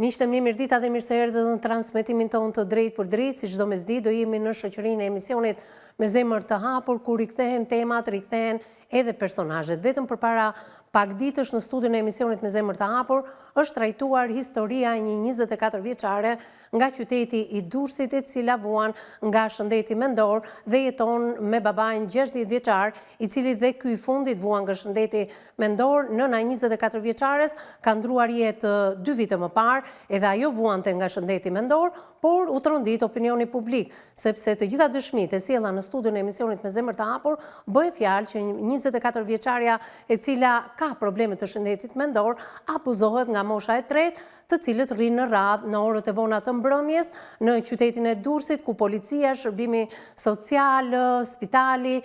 Miqtë mi, mirëdita dhe mirë se erdhët në transmetimin tonë të drejt për drejt, si çdo mesditë do jemi në shoqërinë e emisionit Me zemër të hapur, ku rikthehen temat, rikthehen edhe personazhet. Vetëm përpara pak ditësh në studion e emisionit Me zemër të hapur është trajtuar historia e një 24 vjeçare nga qyteti i Durrësit, e cila vuan nga shëndeti mendor dhe jeton me babain 60 vjeçar, i cili dhe ky i fundit vuan nga shëndeti mendor. Nëna 24 vjeçares ka ndruar jetë 2 vite më parë, edhe ajo vuante nga shëndeti mendor, por u trondit opinioni publik, sepse të gjitha dëshmitë e sjella në studion e emisionit Me zemër të hapur bëhe fjalë që 24 vjeçaria e cila ka probleme të shëndetit mendor abuzohet nga mosha e tretë, të cilët rrinë në radhë në orët e vona të mbrëmjes në qytetin e Durrësit, ku policia, shërbimi social, spitali,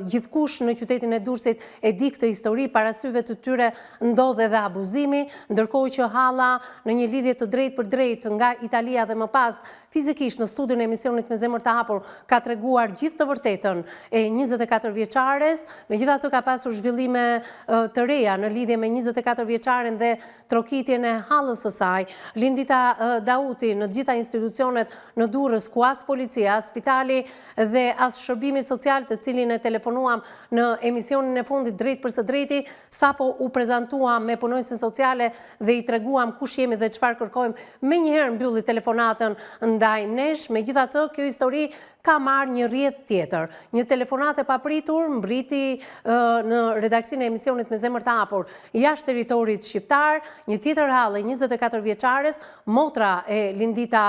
gjithkush në qytetin e Durrësit e di këtë histori, para syve të tyre ndodhe dhe abuzimi, ndërkohë që halla në një lidhje të drejtë për drejtë nga Italia dhe më pas fizikisht në studion e emisionit Me zemër të hapur ka treguar gjithë të vërtetën e 24 vjeçares. Megjithatë ka pasur zhvillime të reja në lidhje me 24 vjeçaren dhe trokitjen e hallës së saj. Lindita Dauti në gjitha institucionet në Durrës, ku as policia, as spitali dhe as shërbimi social, të cilin e telefonuam në emisionin e fundit drejt për së drejti, sapo u prezantuam me punonjëse sociale dhe i treguam kush jemi dhe çfarë kërkojmë, menjëherë mbylli telefonatën ndaj nesh. Megjithatë, kjo histori ka marrë një rrjedh tjetër. Një telefonat e papritur mbriti në redaksinë e emisionit Me zemër të hapur jashtë territorit shqiptar, një tjetër hallë 24 vjeçares, motra e Lindita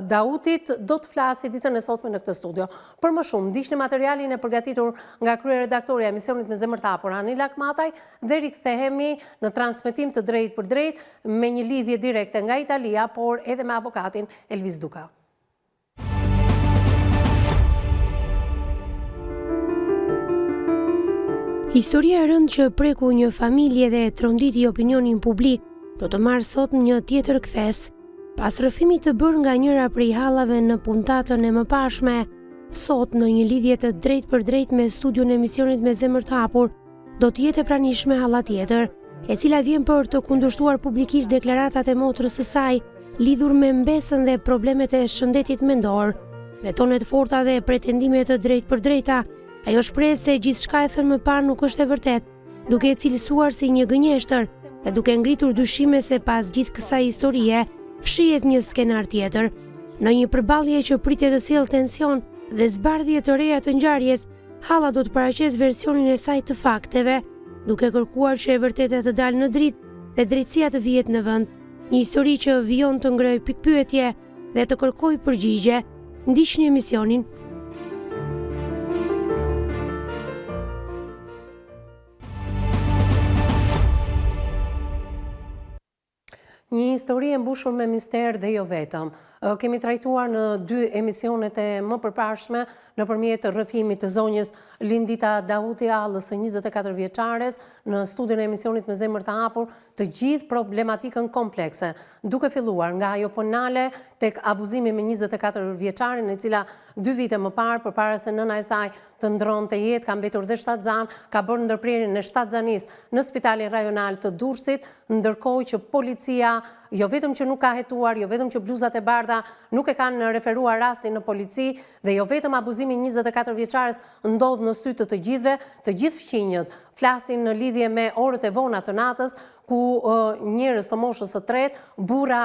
Dautit, do të flasi ditën e sotme në këtë studio. Për më shumë, ndiqni materialin e përgatitur nga kryeredaktorja e emisionit Me zemër të hapur, Anila Akmataj, dhe rikthehemi në transmetim të drejt për drejt me një lidhje direkte nga Italia, por edhe me avokatin Elvis Duka. Historia e rëndë që preku një familje dhe tronditi opinionin publik do të marrë sot një tjetër kthes. Pas rrëfimit të bërë nga njëra prej hallave në puntatën e mëparshme, sot në një lidhje të drejt për drejt me studion e emisionit Me zemër të hapur, do të jetë e pranishme halla tjetër, e cila vjen për të kundërshtuar publikisht deklaratat e motrës së saj lidhur me mbesën dhe problemet e shëndetit mendor. Me tonet forta dhe pretendime të drejt për drejta, ajo shpreh se gjithçka e thënë më parë nuk është e vërtet, duke e cilësuar si një gënjeshtër dhe duke ngritur dyshime se pas gjithë kësaj historie fshihet një skenar tjetër. Në një përballje që pritet të sjellë tension dhe zbardhje të reja të ngjarjes, halla do të paraqes versionin e saj të fakteve, duke kërkuar që e vërteta të dalë në dritë dhe drejtësia të vihet në vend. Një histori që vijon të ngrejë pikpyetje dhe të kërkojë përgjigje. Ndiqni emisionin. Një histori e mbushur me mister dhe jo vetëm. Kemi trajtuar në 2 emisionet e më përparshme nëpërmjet rrëfimit të zonjës Lindita Dauti, hallës së 24 vjeçares, në studion e emisionit Me zemër të hapur, të gjithë problematikën komplekse, duke filluar nga ajo penale tek abuzimi me 24 vjeçarin, e cila 2 vite më parë, përpara se nëna e saj të ndronte jetë, ka mbetur dhe shtatzan, ka bërë ndërprerjen e shtatzanisë në Spitalin Rajonal të Durrësit, ndërkohë që policia jo vetëm që nuk ka hetuar, jo vetëm që bluzat e bardha nuk e kanë referuar rastin në polici, dhe jo vetëm abuzimi 24 vjeçares ndodh në sy të gjithëve, të gjithë fqinjët flasin në lidhje me orët e vona të natës, ku njerëz të moshës së tretë, burra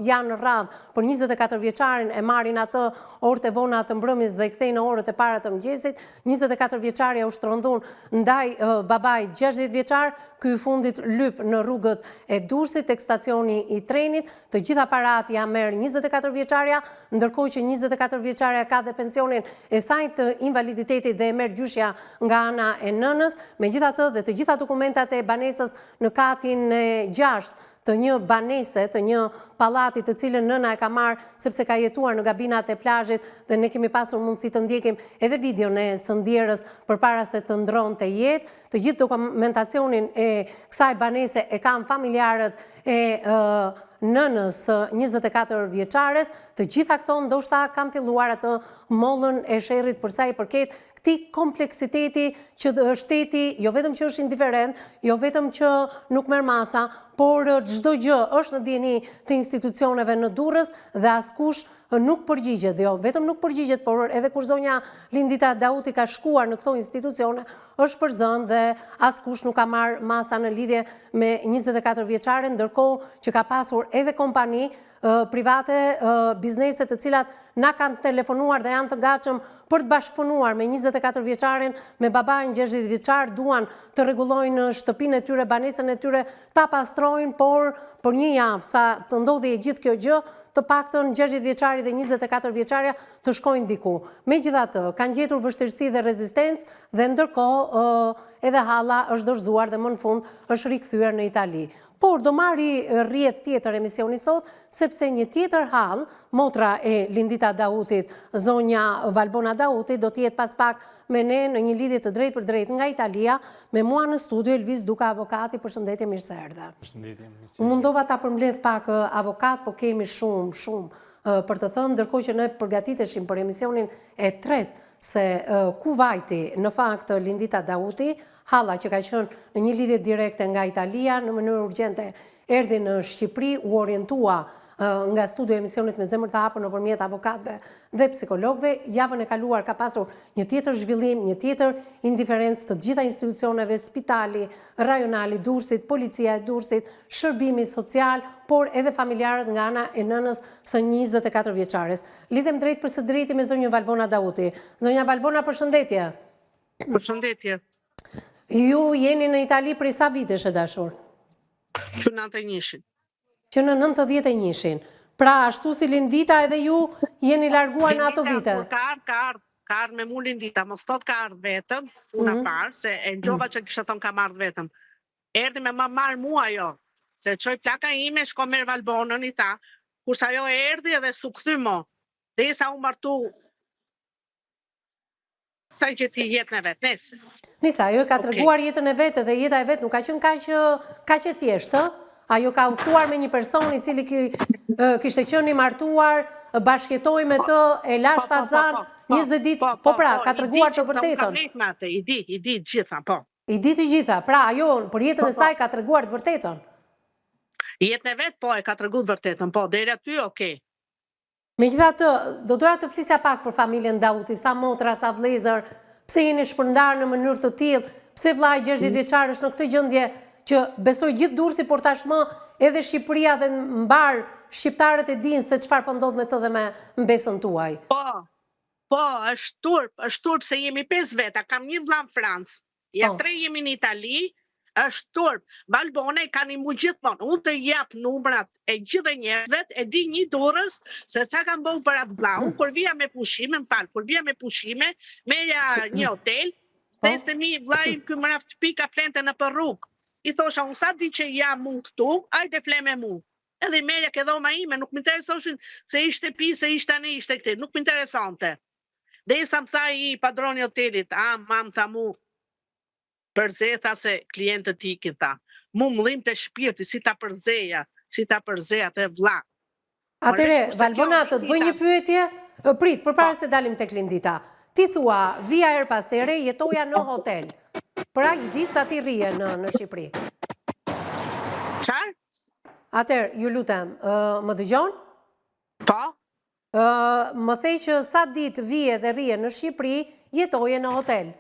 janë në radhë për 24 vjeçarin, e marrin atë orët e vona të mbrëmjes dhe i kthejnë në orët e para të mëngjesit. 24 vjeçaria u shtrondhun ndaj babait 60 vjeçar, ky i fundit lyp në rrugët e Durrësit tek stacioni i trenit. Të gjitha parat ja merr 24 vjeçaria, ndërkohë që 24 vjeçaria ka dhe pensionin e saj të invaliditetit dhe e merr gjyshja nga ana e nënës. Megjithatë, dhe të gjitha dokumentat e banesës në katin e 6 të një banese, të një pallati të cilën nëna e ka marrë sepse ka jetuar në gabinat e plazhit, dhe ne kemi pasur mundësi të ndjekim edhe videon e së ndjerës përpara se të ndronte jetë. Të gjithë dokumentacionin e kësaj banese e kanë familjarët e nënës 24 vjeçares. Të gjitha këto ndoshta kanë filluar atë mollën e sherrit për sa i përket këtij kompleksiteti që shteti jo vetëm që është indiferent, jo vetëm që nuk merr masa, por çdo gjë është në dieni të institucioneve në Durrës dhe askush nuk përgjigjet, jo vetëm nuk përgjigjet, por edhe kur zonja Lindita Dauti ka shkuar në këto institucione, është përzënë dhe askush nuk ka marrë masa në lidhje me 24 vjeçaren, ndërkohë që ka pasur edhe kompani private, biznese të cilat na kanë telefonuar dhe janë të gatshëm për të bashkëpunuar me 24 vjeçaren, me babain 60 vjeçar, duan të rregullojnë shtëpinë e tyre, banesën e tyre, ta pastrojnë, por për një javë sa të ndodhi e gjithë kjo gjë, të paktën 60 vjeçari dhe 24 vjeçaria të shkojnë diku. Megjithatë, kanë gjetur vështirësi dhe rezistencë dhe ndërkohë edhe halla është dorëzuar dhe më në fund është rikthyer në Itali. Por do marri rrjedh tjetër emisioni sot, sepse një tjetër hall, motra e Lindita Dautit, zonja Valbona Dauti, do t'jetë pas pak me ne në një lidhje të drejtë për drejtë nga Italia, me mua në studio Elvis Duka avokati, përshëndetje, mirë se erdhe. Përshëndetje. Mundova ta përmbledh pak avokat, po kemi shumë për të thënë, ndërkohë që ne përgatiteshim për emisionin e tretë se ku vajti në fakt Lindita Dauti, halla që ka qenë në një lidhje direkte nga Italia, në mënyrë urgjente erdhi në Shqipëri, u orientua nga studio emisionit me zemër të hapur nëpërmjet avokatëve dhe psikologëve. Javën e kaluar ka pasur një tjetër zhvillim, një tjetër indiferencë të gjitha institucioneve, spitali, rajonali, Durrësit, policia e Durrësit, shërbimi social, por edhe familjarët nga ana e nënës së 24 vjeçares. Lidhem drejt për së drejti me zonjën Valbona Dauti. Zonja Valbona, përshëndetje. Përshëndetje. Ju jeni në Itali prej sa vitesh e dashur? Që 91. Që në 91. Pra, ashtu si Lindita edhe ju jeni larguar në ato vite. Ka ardhë me mu Lindita, mos thot ka ardhë vetëm, una parë, se e njova që kisha thonë ka ardhë vetëm. Erdi me ma marë mua jo, se qoj plaka ime, shko merë Valbonën, i tha, kursa jo erdi edhe su këthy mo, dhe isa u martu, sa i që ti jetën e vetë, nesë. Nisa, jo ka të reguar jetën e vetë dhe jeta e vetë nuk ka qenë kaq e thjeshtë, ajo ka udhëtuar me një person i cili kishte qenë i martuar, bashkëjetoi me të, e la shtatzan, 20 ditë, po pra, ka treguar të vërtetën. I di gjitha, po. I di të gjitha, pra, ajo për jetën e saj ka treguar të vërtetën. Jetën e vetë, po, e ka treguar të vërtetën, po, deri aty, okej. Megjithatë, do doja të flisja pak për familjen Dauti, sa motra, sa vëllezër, pse jeni shpërndar në mënyrë të tillë, pse vllai 60 vjeçar është në këtë gjendje që besoj gjithë Durrësi, por tashmë edhe Shqipëria dhe mbar shqiptarët e dinë se çfarë po ndodh me të dhe me mbesën tuaj. Po, është turp se jemi 5 veta, kam një vëlla në Francë, ja 3 jemi në Itali, është turp. Valbona i kanë imu gjithmonë, unë të jap numrat e gjithë njerëzve, e di një Durrës se sa kam bëu për atë vëlla. Unë kur vija me pushime, merja një hotel, dhe ishte mi vllai ky më raft pika flente në për rrugë. I thosha, unë sa di që jam unë këtu, ajde fle me mu. Edhe i merja ke dhoma ime, nuk më interesoshin se ishte pi, se ishte anë, ishte këti, nuk më interesante. Dhe isa më tha i padroni hotelit, mam, tha mu, përze, tha se klientët ti ki tha. Mu mëllim të shpirti, si ta përzeja të vlla. Atere, Valbona, të bëj një pyetje, prit, përpara se dalim tek Lindita. Ti thua, vija er pas ere, jetoja në hotel. Për aq ditë sa ti rrije në Shqipëri. Qarë? Atër, ju lutem, më dëgjon? Po? Më thej që sa ditë vije dhe rrije në Shqipëri, jetoje në hotel.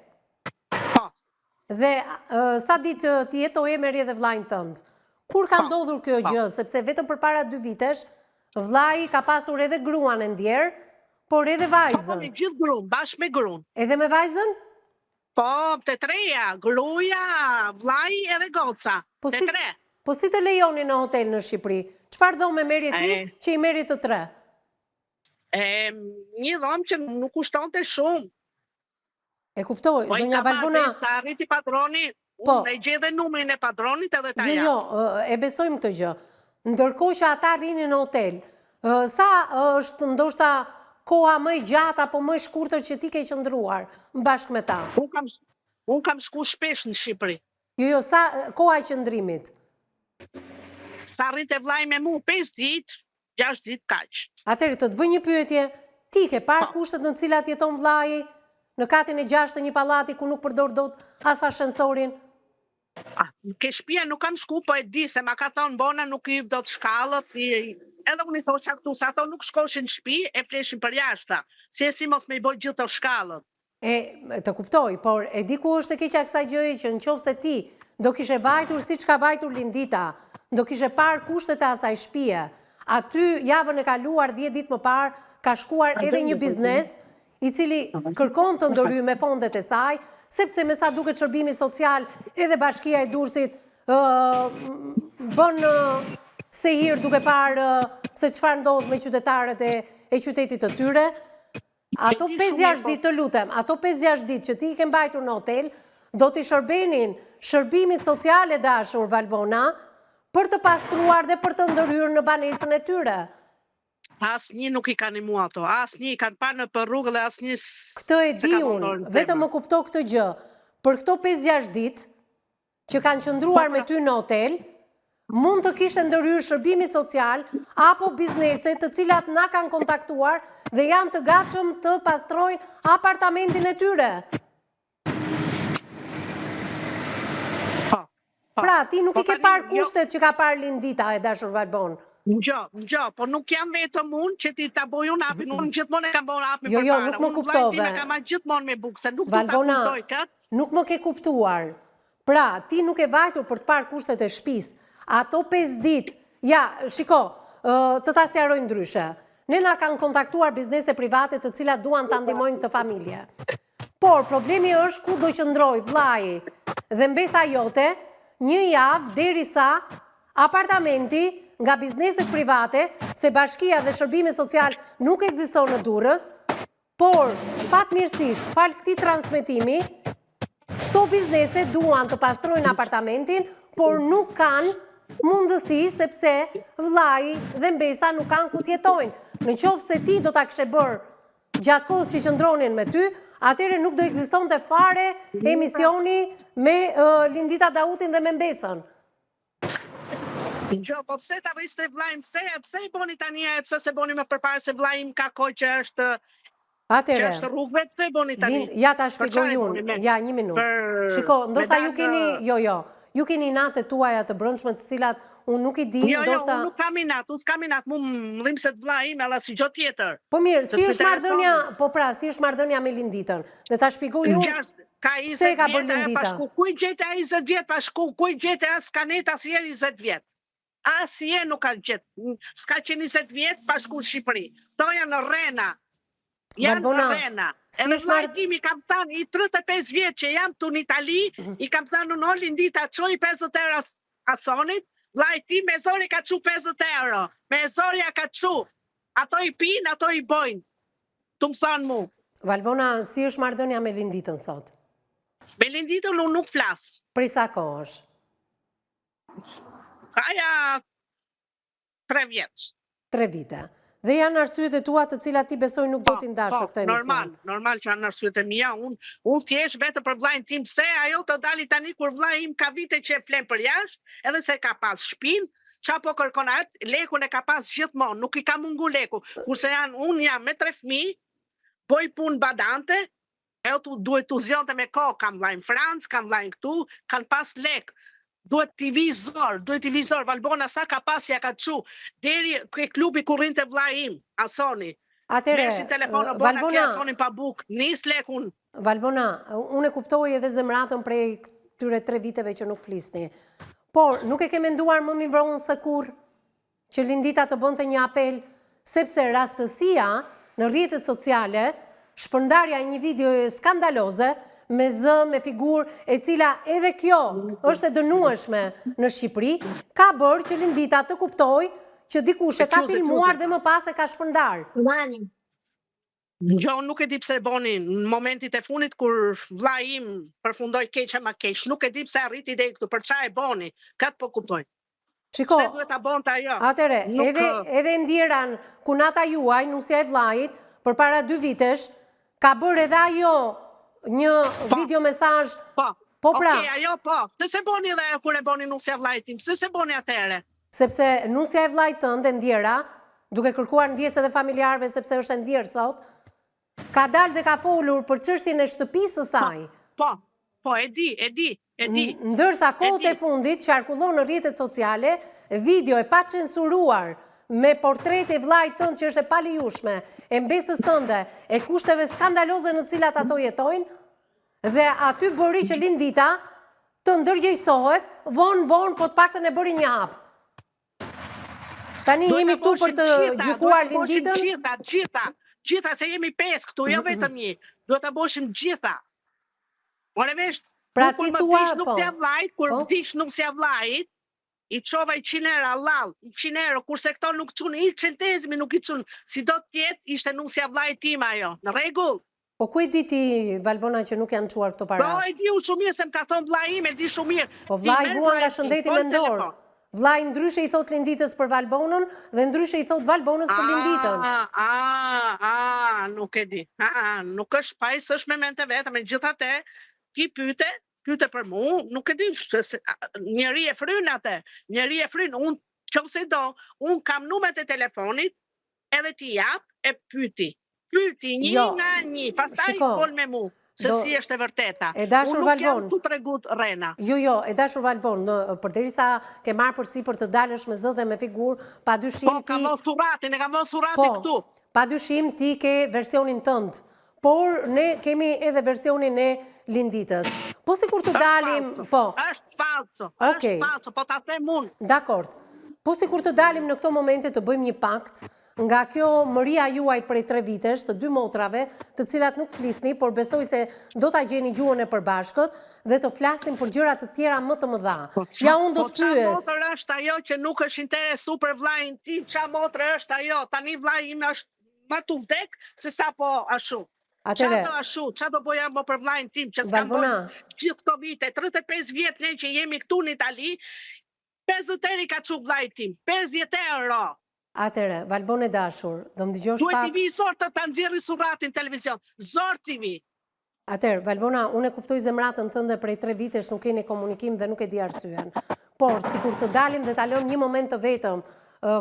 Po. Dhe sa ditë ti jetoje me rrje dhe vllajin tënd. Kur ka ndodhur kjo gjë, sepse vetëm përpara 2 vitesh, vllai ka pasur edhe gruan e ndjer, por edhe vajzën. Po, me gjithë gruan, bashkë me gruan. Edhe me vajzën? Po, të treja, gruaja, vllai edhe goca. Të tre. Po si të lejoni në hotel në Shqipëri? Çfarë dhomë merje ti që i merri të 3? Një dhomë që nuk kushtonte shumë. E kuptoj, zonja Valbona. Po, sa arriti padroni, unë e gjej dhe numrin e padronit edhe ta jap. Jo, e besojmë këtë gjë. Ndërkohë që ata rrinin në hotel, sa është ndoshta koha më e gjatë apo më e shkurtër që ti ke qëndruar bashkë me ta? Unë kam shku shpesh në Shqipëri. Jo, sa koha e qëndrimit? Sa rrit e vllai me mu, 5 ditë, 6 ditë kaq. Atëherë, të bëj një pyetje, ti ke parë kushtet në cilat jeton vllai në katin e 6 të një pallati ku nuk përdor dot as ashensorin? ke shtëpia nuk kam shku, po e di se ma ka thonë bona nuk i do të shkallët, edhe unë i thosha këtu, se ato nuk shkoshin në shtëpi, e fleshin për jashtë, si mos me i boj gjithë të shkallët. Të kuptoj, por e di ku është e keqja kësaj gjëje që në qoftë se ti do kishe vajtur si që ka vajtur Lindita, do kishe parë kushtet e asaj shtëpie, aty javën e kaluar 10 ditë më parë ka shkuar edhe një biznes i cili kërkon të ndërhyjë me fondet e saj, sepse me sa duket shërbimi social edhe Bashkia e Durrësit bën se hirë duke parë se çfarë ndodh me qytetarët e qytetit të tyre. Ato 5-6 ditë të lutem, ato 5-6 ditë që ti i ke mbajtur në hotel, do t'i shërbenin shërbimit social e dashur Valbona për të pastruar dhe për të ndërhyrë në banesën e tyre. Asnjë nuk i kanë mua ato, asnjë i kanë parë në për rrugë dhe asnjë Këtë e di unë, vetëm më kupto këtë gjë. Për këto 5-6 ditë që kanë qëndruar me ty në hotel, mund të kishte ndërhyrë shërbimi social apo biznese të cilat na kanë kontaktuar dhe janë të gatshëm të pastrojnë apartamentin e tyre. Pra, ti nuk i ke parë kushtet që ka parë Lindita e dashur Valbon. Ngjo, po nuk jam vetëm unë që ti ta boj unë apin, unë gjithmonë e kam bërë apin Jo, për para. nuk më kuptove. Unë kam gjithmonë me bukë, se nuk do ta Valbona, kuptoj këtë. nuk më ke kuptuar. Pra, ti nuk e vajtur për të parë kushtet e shtëpisë. Ato 5 ditë, ja, shiko, të ta sqaroj ndryshe. Ne na kanë kontaktuar biznese private të cilat duan ta ndihmojnë këtë familje. Por problemi është ku do qëndroj vllai dhe mbesa jote një javë derisa apartamenti nga bizneset private, se Bashkia dhe Shërbimi Social nuk ekziston në Durrës, por fatmirësisht, fal këtij transmetimi, këto biznese duan të pastrojnë apartamentin, por nuk kanë mundësi sepse vllai dhe mbesa nuk kanë ku t'jetojnë. Në qoftë se ti do ta kishe bërë gjatë kohës që qëndronin me ty, atëherë nuk do ekzistonte fare emisioni me Lindita Dautin dhe me mbesën. Ngjo, po pse ta rriste vllajin? Pse i boni tani, pse se boni më përpara se vllai im ka kohë që është Atëherë, rrugëve, pse boni tani? Ja ta shpjegoj unë, ja 1 minutë. Shiko, ndoshta ju keni, ju keni natë tuaja të brëndshme të cilat unë nuk i di, ndoshta... unë nuk kam inat, unë s'kam inat, mu më dhimë se të vllai im, alla si gjë tjetër. Po mirë, si është marrëdhënia, po pra, si është marrëdhënia me Linditën? Dhe ta shpjegoj unë, ka 20 ka bërë vjet, Lindita? pashku, ku i gjete a 20 vjet, pashku, ku i gjete as kanet, as jeri 20 vjet. Asje nuk ka gjetë, s'ka që 20 vjet, pashku në Shqipëri. To janë rena, janë rena. Edhe vllajtimi kam thënë, i 35 vjet që jam tu në Itali, i kam thënë në Lindita, çoj 50 euro asonit, vllajti me zori ka çu 50 euro, me zorja ka çu. Ato i pinë, ato i bojnë. Tu më thonë mu. Valbona, si është marrëdhënia me Linditën sot? Me Linditën unë nuk flas. Prej sa kohë është? Kaja 3 vjet. 3 vite. Dhe janë arsyet e tua të cilat ti besoj nuk do t'i ndashë këtë emision. Normal që janë arsyet e mia. Unë thjesht vetëm për vllajin tim, se ajo të dali tani kur vllai im ka vite që e flen për jashtë, edhe se ka pas shtëpinë, qa po kërkon atë, lekun e ka pas gjithmonë, nuk i ka mungu leku. Kurse unë jam me 3 fëmijë, boj punë badante, duhet t'u zjonte me kohë, kam vllajin Francë, kam vllajin këtu, kanë pas lek. Duhet televizor, Valbona sa ka pas ja ka çu, deri ke klubi ku rrinte vllai im, Asoni. Atëre, Valbona, Asonin pa buk, nis lekun. Valbona, unë e kuptoj edhe zemratën prej këtyre 3 viteve që nuk flisni. Por, nuk e ke menduar më mi vronë së kur që Lindita të bënte një apel, sepse rastësia në rrjetet sociale, shpërndarja një video skandaloze, me zë, me figur, e cila edhe kjo është e dënueshme në Shqipëri, ka bërë që Lindita të kuptoj që dikush e ka filmuar dhe më pas e ka shpërndar. Ngjo, nuk e di pse boni në momentit e funit kur vllai im përfundoi keq e ma keq, nuk e di pse arriti deri këtu, për çfarë e boni, kat po kuptoj. Shiko, pse duhet ta bonte ajo? Atëre, edhe ndjeran kunata juaj, nusja e vllajit, përpara 2 vitesh, ka bërë edhe ajo një video mesazh. Po pra. Okej, ajo po. Se boni edhe ajo kur e boni nusja e vllajit tim? Se boni atëre? Sepse nusja e vllajt tënd e ndjera, duke kërkuar ndjesë edhe familjarëve sepse është e ndjerë sot, ka dalë dhe ka folur për çështjen e shtëpisë së saj. Po. Po, e di. Ndërsa kohët e fundit qarkullon në rrjetet sociale video e pa censuruar me portrete e vllajt tënd që është e palijushme, e mbesës tënde, e kushteve skandaloze në cilat ato jetojnë, dhe aty bëri që Lindita të ndërgjegjësohet, vonë, po të paktën e bëri një hap. Tani jemi këtu për të gjykuar Linditën. Gjitha se jemi 5 këtu, jo vetëm një. Duhet ta boshim gjitha. Ore vesh, pra ti thua nuk s'ja vllajt, kur vdiq nuk s'ja vllajt, i çova 100 euro lall, 100 euro, kurse këto nuk çun, i çeltezmi nuk i çun. Si do të jetë, ishte nusja vllajt tim ajo. Në rregull. Po ku i di ti, Valbona, që nuk janë çuar këto para? Po e di unë shumë mirë se më ka thonë vllai im, e di shumë mirë. Po vllai vua nga shëndeti mendor. Vllai ndryshe i thot Linditës për Valbonën dhe ndryshe i thot Valbonës për Linditën. Nuk e di. Nuk është pajs, është me mente vetë, megjithatë ti pyete për mua, nuk e di, njeri e fryn atë. Njeri e fryn, unë nëse do, unë kam numrat e telefonit, edhe ti jap e pyeti. Pyeti një nga një, pastaj fol me mua. Se si është e vërteta. Unë nuk jam të tregut rena. Jo, e dashur Valbon, përderisa ke marrë përsi për të dalësh me zë dhe me figurë, padyshim ti... Po, ka vënë suratin këtu. Padyshim ti ke versionin tënd, por ne kemi edhe versionin e Linditës. Po si kur të dalim... Është falso, po ta them unë. Dakord. Po si kur të dalim në këto momente të bëjmë një pakt, nga kjo mëria juaj prej 3 vitesh, të 2 motrave, të cilat nuk flisni, por besoj se do ta gjeni gjuhën e përbashkët dhe të flasim për gjëra të tjera më të mëdha. Ja unë do të pyes. Po çfarë motër është ajo që nuk është interesu për vllajin tim? Çfarë motrë është ajo? Tani vllai im është më tu vdek se sa po ashu. Çfarë do ashu? Çfarë do bëja më për vllajin tim që s'kam bërë gjithë këto vite, 35 vjet ne që jemi këtu në Itali, 50 euro ka çu vllai tim, 50 euro. Atere, Valbon e dashur, do më dëgjosh pak... Duhet t'i vi zor të nxjerrë suratin televizion, zor t'i vi. Atere, Valbona, unë e kuptoj zemratën tënde prej 3 vitesh nuk keni komunikim dhe nuk e di arsyen. Por, si kur të dalim dhe talon një moment të vetëm,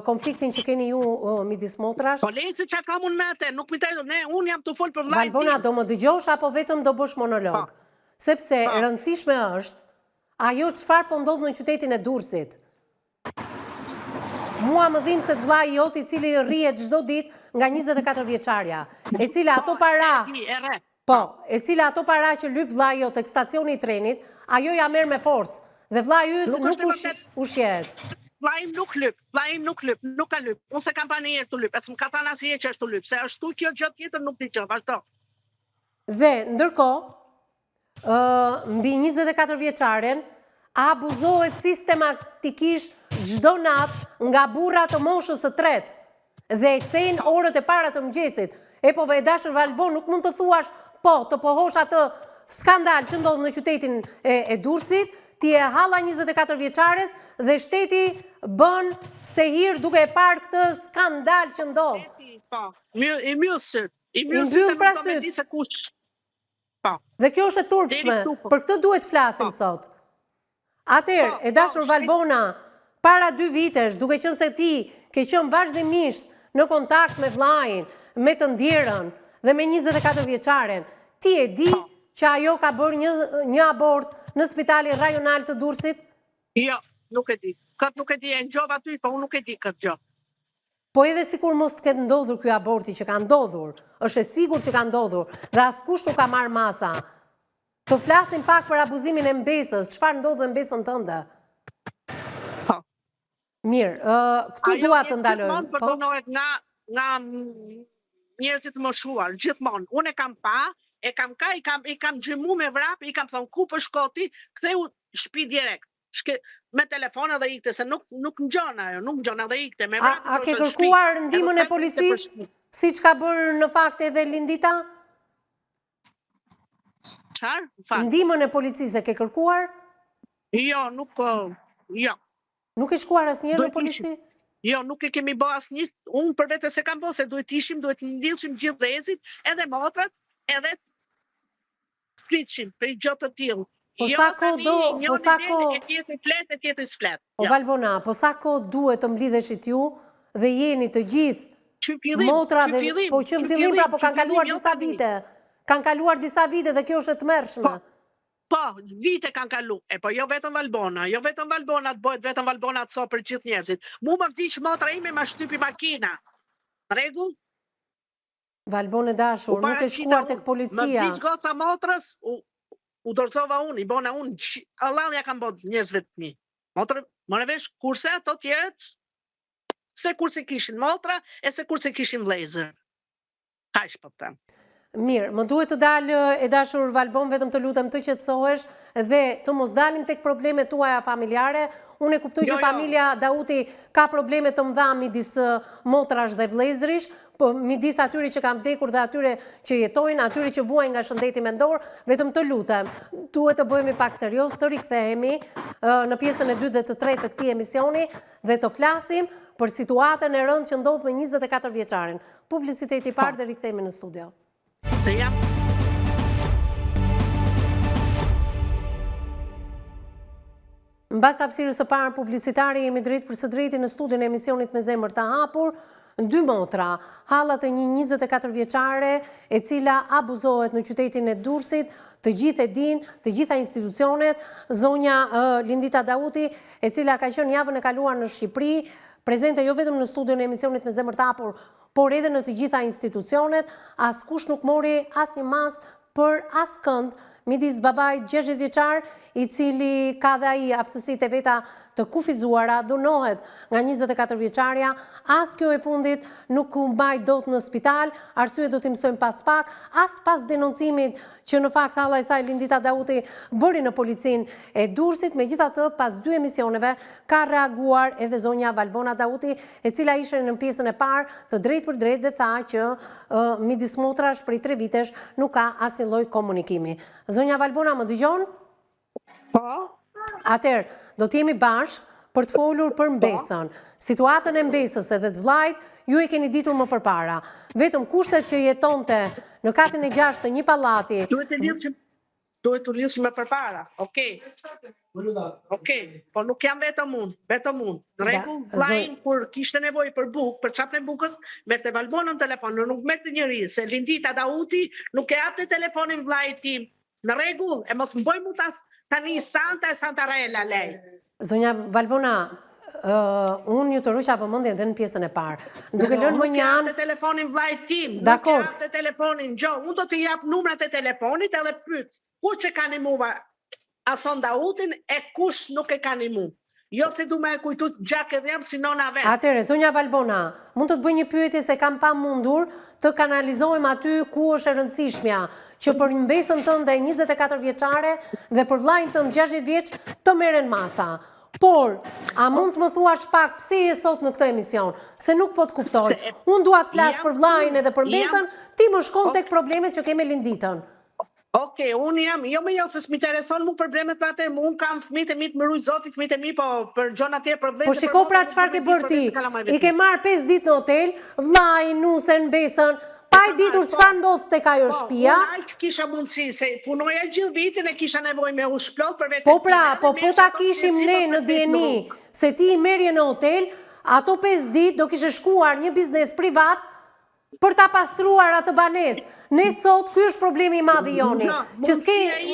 konfliktin që keni ju midis motrash... Po lejtë se që kam unë me atë, nuk mi të unë jam të folë për vllajin tim. Valbona, do më dëgjosh apo vetëm do bësh monolog? Sepse rëndësishme është ajo çfarë po ndodh në qytetin e Durrësit. Mua më dhimbse të vllai jot i cili rrihet çdo ditë nga 24 vjeçarja, e cila ato para... e cila ato para që lyp vllai jot tek stacioni i trenit, ajo ja merr me forcë dhe vllai yt nuk ushqet. Vllai im nuk lyp, nuk ka lyp. Unë se kam pa një herë të lyp, as më ka thënë asnjëherë që është të lyp, se ashtu kjo gjë tjetër nuk di çfarë, vazhdo. Dhe ndërkohë, mbi 24 vjeçaren abuzohet sistematikisht çdo natë nga burra të moshës së tretë dhe e kthejnë orët e para të mëngjesit. E po e dashur Valbon, nuk mund të thuash të pohosh atë skandal që ndodh në qytetin e Durrësit, ti e halla 24 vjeçares dhe shteti bën se hir duke e parë këtë skandal që ndodh. Po, i mbyll pra syt. Dhe kjo është e turpshme, për këtë duhet flasim sot. Atëherë, e dashur Valbona, para 2 vitesh, duke qenë se ti ke qenë vazhdimisht në kontakt me vllajin, me të ndjerën dhe me 24 vjeçaren, ti e di që ajo ka bërë një abort në spitalin rajonal të Durrësit? Jo, nuk e di. Këtë nuk e di, e ngjova aty, po unë nuk e di këtë gjë. Po edhe sikur mos të ketë ndodhur ky aborti që ka ndodhur, është e sigurt që ka ndodhur dhe askush nuk ka marrë masa. Të flasim pak për abuzimin e mbesës, çfarë ndodh me mbesën tënde? Mirë, këtu dua të ndaloj. Ajo gjithmonë përdonohet nga njerëzit të moshuar, gjithmonë. Unë e kam pa, i kam gjymu me vrap, i kam thonë ku për shkoti, ktheu shtëpi direkt. Me telefon edhe ikte, se nuk ngjon ajo, nuk ngjon edhe ikte. A ke kërkuar ndihmën e policisë, siç ka bërë në fakt edhe Lindita? Ndihmën e policisë e ke kërkuar? Jo, jo. Nuk e shkuar asnjëherë në polici? Jo, nuk e kemi bë asnjë. Unë për vetë se kam bë, se duhet ndiheshim gjithë dhezit, edhe motrat, edhe flitshim për gjë të tillë. Po sa kohë do, po sa kohë... E tjetër flet, e tjetër s'flet. O Valbona, po sa kohë duhet të mblidheshit ju dhe jeni të gjithë motra dhe... Po që në fillim, pra, po kanë kaluar disa vite. Kanë kaluar disa vite dhe kjo është e tmerrshme. Po, vite kanë kalu. Po jo vetëm Valbona, jo vetëm Valbona të bëhet vetëm Valbona të so për gjithë njerëzit. Mu më vdiq motra ime ma shtypi makina. Rregull? Valbona dashur, nuk e shkuar tek policia. Më vdiq goca motrës, u dorëzova unë, i bona unë, Allah ja kam bot njerëzve të mi. Motrë, më vesh, kurse ato tjerët, se kurse kishin motra, e se kurse kishin vlezër. Kaq po të them. Mirë, më duhet të dalë e dashur Valbon, vetëm të lutem të qetësohesh dhe të mos dalim tek problemet tuaja familjare. Unë e kuptoj që familja Dauti ka probleme të mëdha midis motrash dhe vëllezërish, po midis atyre që kanë vdekur dhe atyre që jetojnë, atyre që vuajnë nga shëndeti mendor, vetëm të lutem. Duhet të bëhemi pak serioz, të rikthehemi në pjesën e 2 dhe të 3 të këtij emisioni dhe të flasim për situatën e rëndë që ndodh me 24 vjeçarin. Publiciteti i parë dhe rikthehemi në studio. Se jam. Mbas hapësirës së parë publicitare jemi drejt për së drejti në studion e emisionit Me Zemër të Hapur. 2 motra, hallat e një 24 vjeçare e cila abuzohet në qytetin e Durrësit, të gjithë e dinë, të gjitha institucionet, zonja Lindita Dauti, e cila ka qenë javën e kaluar në Shqipëri, prezente jo vetëm në studion e emisionit Me Zemër të Hapur, por edhe në të gjitha institucionet, askush nuk mori asnjë mas për askënd midis babait 60 vjeçar, i cili ka dhe ai aftësitë e veta të kufizuara, dhunohet nga 24 vjeçarja, as kjo e fundit nuk u mbaj dot në spital, arsye do t'i mësojmë pas pak, as pas denoncimit që në fakt halla e saj Lindita Dauti bëri në policinë e Durrësit. Megjithatë, pas 2 emisioneve ka reaguar edhe zonja Valbona Dauti, e cila ishte në pjesën e parë të drejt për drejt dhe tha që midis motrash prej 3 vitesh nuk ka asnjë lloj komunikimi. Zonja Valbona, më dëgjon? Po. Atëherë, do t'jemi bashkë për të folur për mbesën. Situatën e mbesës edhe të vllajt, ju e keni ditur më përpara. Vetëm kushtet që jetonte në katin e 6 të një pallati. Duhet të lidhshim më përpara. Okej. Po nuk jam vetëm unë. Në rregull, vllajin kur kishte nevojë për bukë, për çapën e bukës, merrte Valbonën në telefon, nuk merrte njëri, se Lindita Dauti nuk e hapte telefonin vllajit tim. Në rregull, e mos më bëj mu tani Santa e Santarella lej. Zonja Valbona, unë ju të ruqa vëmendjen dhe në pjesën e parë. Duke lënë më një anë... Nuk e hapte telefonin vllajit tim, nuk e hapte telefonin Gjo. Unë do të jap numrat e telefonit edhe pyet, kush që ka nimuar Ason Dautin e kush nuk e ka nimuar. Jo se du me e kujtu gjak edhe jam si nona vetë. Atere, zonja Valbona, mund të të bëj një pyetje se kam pa mundur të kanalizojmë aty ku është e rëndësishmja, që për mbesën tënde 24 vjeçare dhe për vllajin tënd 60 vjeç të merren masa. Por, a mund të më thuash pak pse je sot në këtë emision? Se nuk po të kuptoj. Unë dua të flas për vllajin edhe për mbesën, ti më shkon tek problemet që kemi Linditën. Okej, unë jam, jo se s'mi intereson mu problemet për atë, unë kam fëmijët e mi të më ruaj Zoti, fëmijët e mi, po për gjona tjerë për vëllezër. Po shiko pra çfarë ke bërë ti? I ke marrë 5 ditë në hotel, vllajin, nusën, mbesën, pa i ditur çfarë ndodh tek ajo shtëpia. Unë aq kisha mundësi, se punoja gjithë vitin e kisha nevojë me u shplot për veten. Po pra, po ta kishim ne në dieni se ti i merje në hotel, ato 5 ditë do kishe shkuar një biznes privat për ta pastruar atë banesë. Ne sot, ky është problemi i madh i joni, që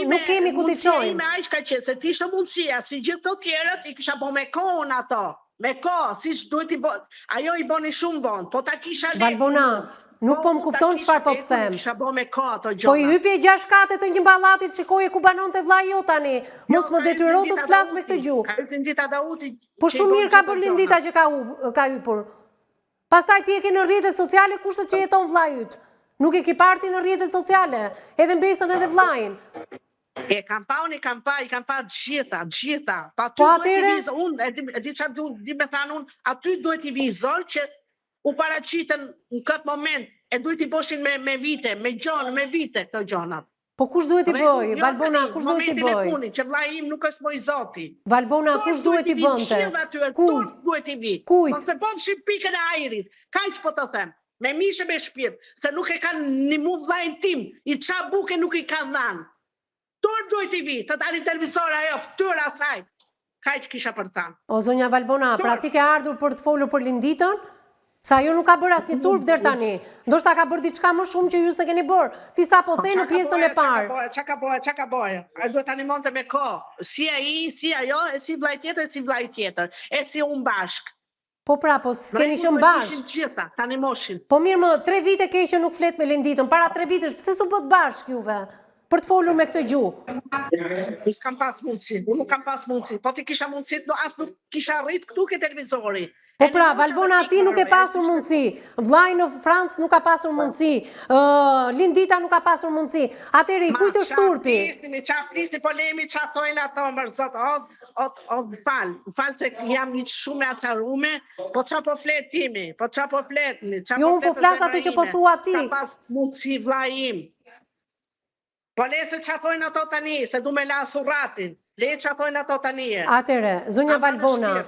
nuk kemi ku t'i çojmë. Mundësia ime aq ka qenë, se t'ishte mundësia, si gjithë të tjerët, i kisha bo me kohën ato. Me kohë, siç duhet i bo. Ajo i boni shumë vonë, po ta kisha lekë. Valbona, nuk po më kupton çfarë po them. Kisha bo me kohë ato gjona. Po i hypje 6 kate të një ballatit, shikoje ku banonte vllai jo tani. Mos më detyro të të flas me këtë gjuhë. Ka hyrë Lindita Dauti. Po shumë mirë ka bërë Lindita që ka hypur. Pastaj ti e ke në rrjetet sociale kushtet që jeton vllai yt. Nuk e ki parti në rrjetet sociale, edhe mbesën edhe vllajin. I kam pa gjitha. Pa ty duhet i vizor, unë e di çfarë di me thanë unë, aty duhet i vizor që u paraqiten në këtë moment, e duhet i boshin me vite, me gjonë, me vite këto gjonat. Po kush duhet i bëj? Valbona, kush duhet i bëj? Momentin e punit, që vllai im nuk është më i Zoti. Valbona, kush duhet i bënte? Kujt duhet i vi? Kujt? Mos të bëfshi pikën e ajrit. Kaq po të them. Me mishë me shpirt, se nuk e kanë nimu vllajin tim, i qa buke nuk i kanë dhanë. Tur duhet i vi, të dali televizor ajo, ftyra saj. Kaq kisha për të thënë. O zonja Valbona, pra ti ke ardhur për të folur për Linditën? Sa ajo nuk ka bërë asnjë turp deri tani. Ndoshta ka bërë diçka më shumë që ju s'e keni bërë. Ti sa po the në pjesën e parë. Çka ka bërë? Ai duhet tani monte me kohë. Si ai, si ajo, e si vllai tjetër, si vllai tjetër. E si unë bashk. Po pra, po s'keni qenë bashkë. Gjitha, tani moshin. Po mirë më, 3 vite ke që nuk flet me Linditën. Para 3 vitesh, pse s'u bët bashkë juve? Për të folur me këtë gjuhë. Unë s'kam pas mundësi, unë nuk kam pas mundësi. Po ti kisha mundësi, as nuk kisha rrit këtu ke televizori. Po pra, Valbona ti nuk e pasur mundësi, vllai në Francë nuk ka pasur mundësi, Lindita nuk ka pasur mundësi. Atëri kujt është turpi? Qa flisni, po lemi qa thojnë ato, mërë zot, fal se jam një shumë e acarume, po qa po flet timi, po qa po fletni, Jo, unë po flas atë që po thua ti. S'ka pas mundësi vllai im. Po le se qa thojnë ato tani, se du me la surratin, le qa thojnë ato tani. Atëre, zonja Valbona,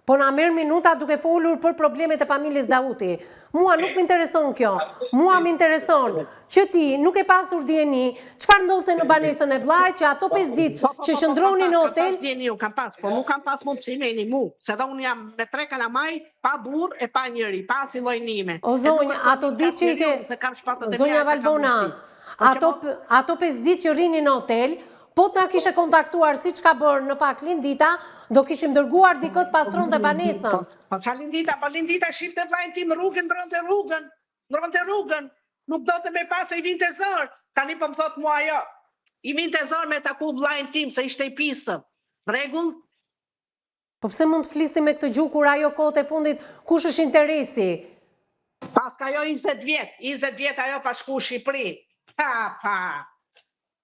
po na merr minuta duke folur për problemet e familjes Dauti. Mua nuk më intereson kjo. Mua më intereson që ti nuk e pasur dieni çfarë ndodhte në banesën e vllajt, që ato 5 ditë që qëndroni në hotel. Dieni kam pas, po nuk kam pas mundësi me mu, se dhe unë jam me 3 kalamaj, pa burr e pa njëri, pa si lloj nime. O zonja, ato ditë që i ke zonja Valbona, ato 5 ditë që rini në hotel, po të na kishe kontaktuar si që ka bërë në fakt Lindita, do kishim dërguar dikët pastron të banesën. Po qa Lindita? Po Lindita shifte vlajnë tim rrugën, ndronte rrugën. Nuk do të me pas e i vinte zor. Tani po më thot mua ajo, i vinte zor me taku vlajnë tim, se ishte i pisën. Rregull? Po pse mund të flisni me këtë gjuhë kur ajo kohët e fundit, kush është interesi? Paska ajo 20 vjet ajo pa shku Shqipëri. Pa.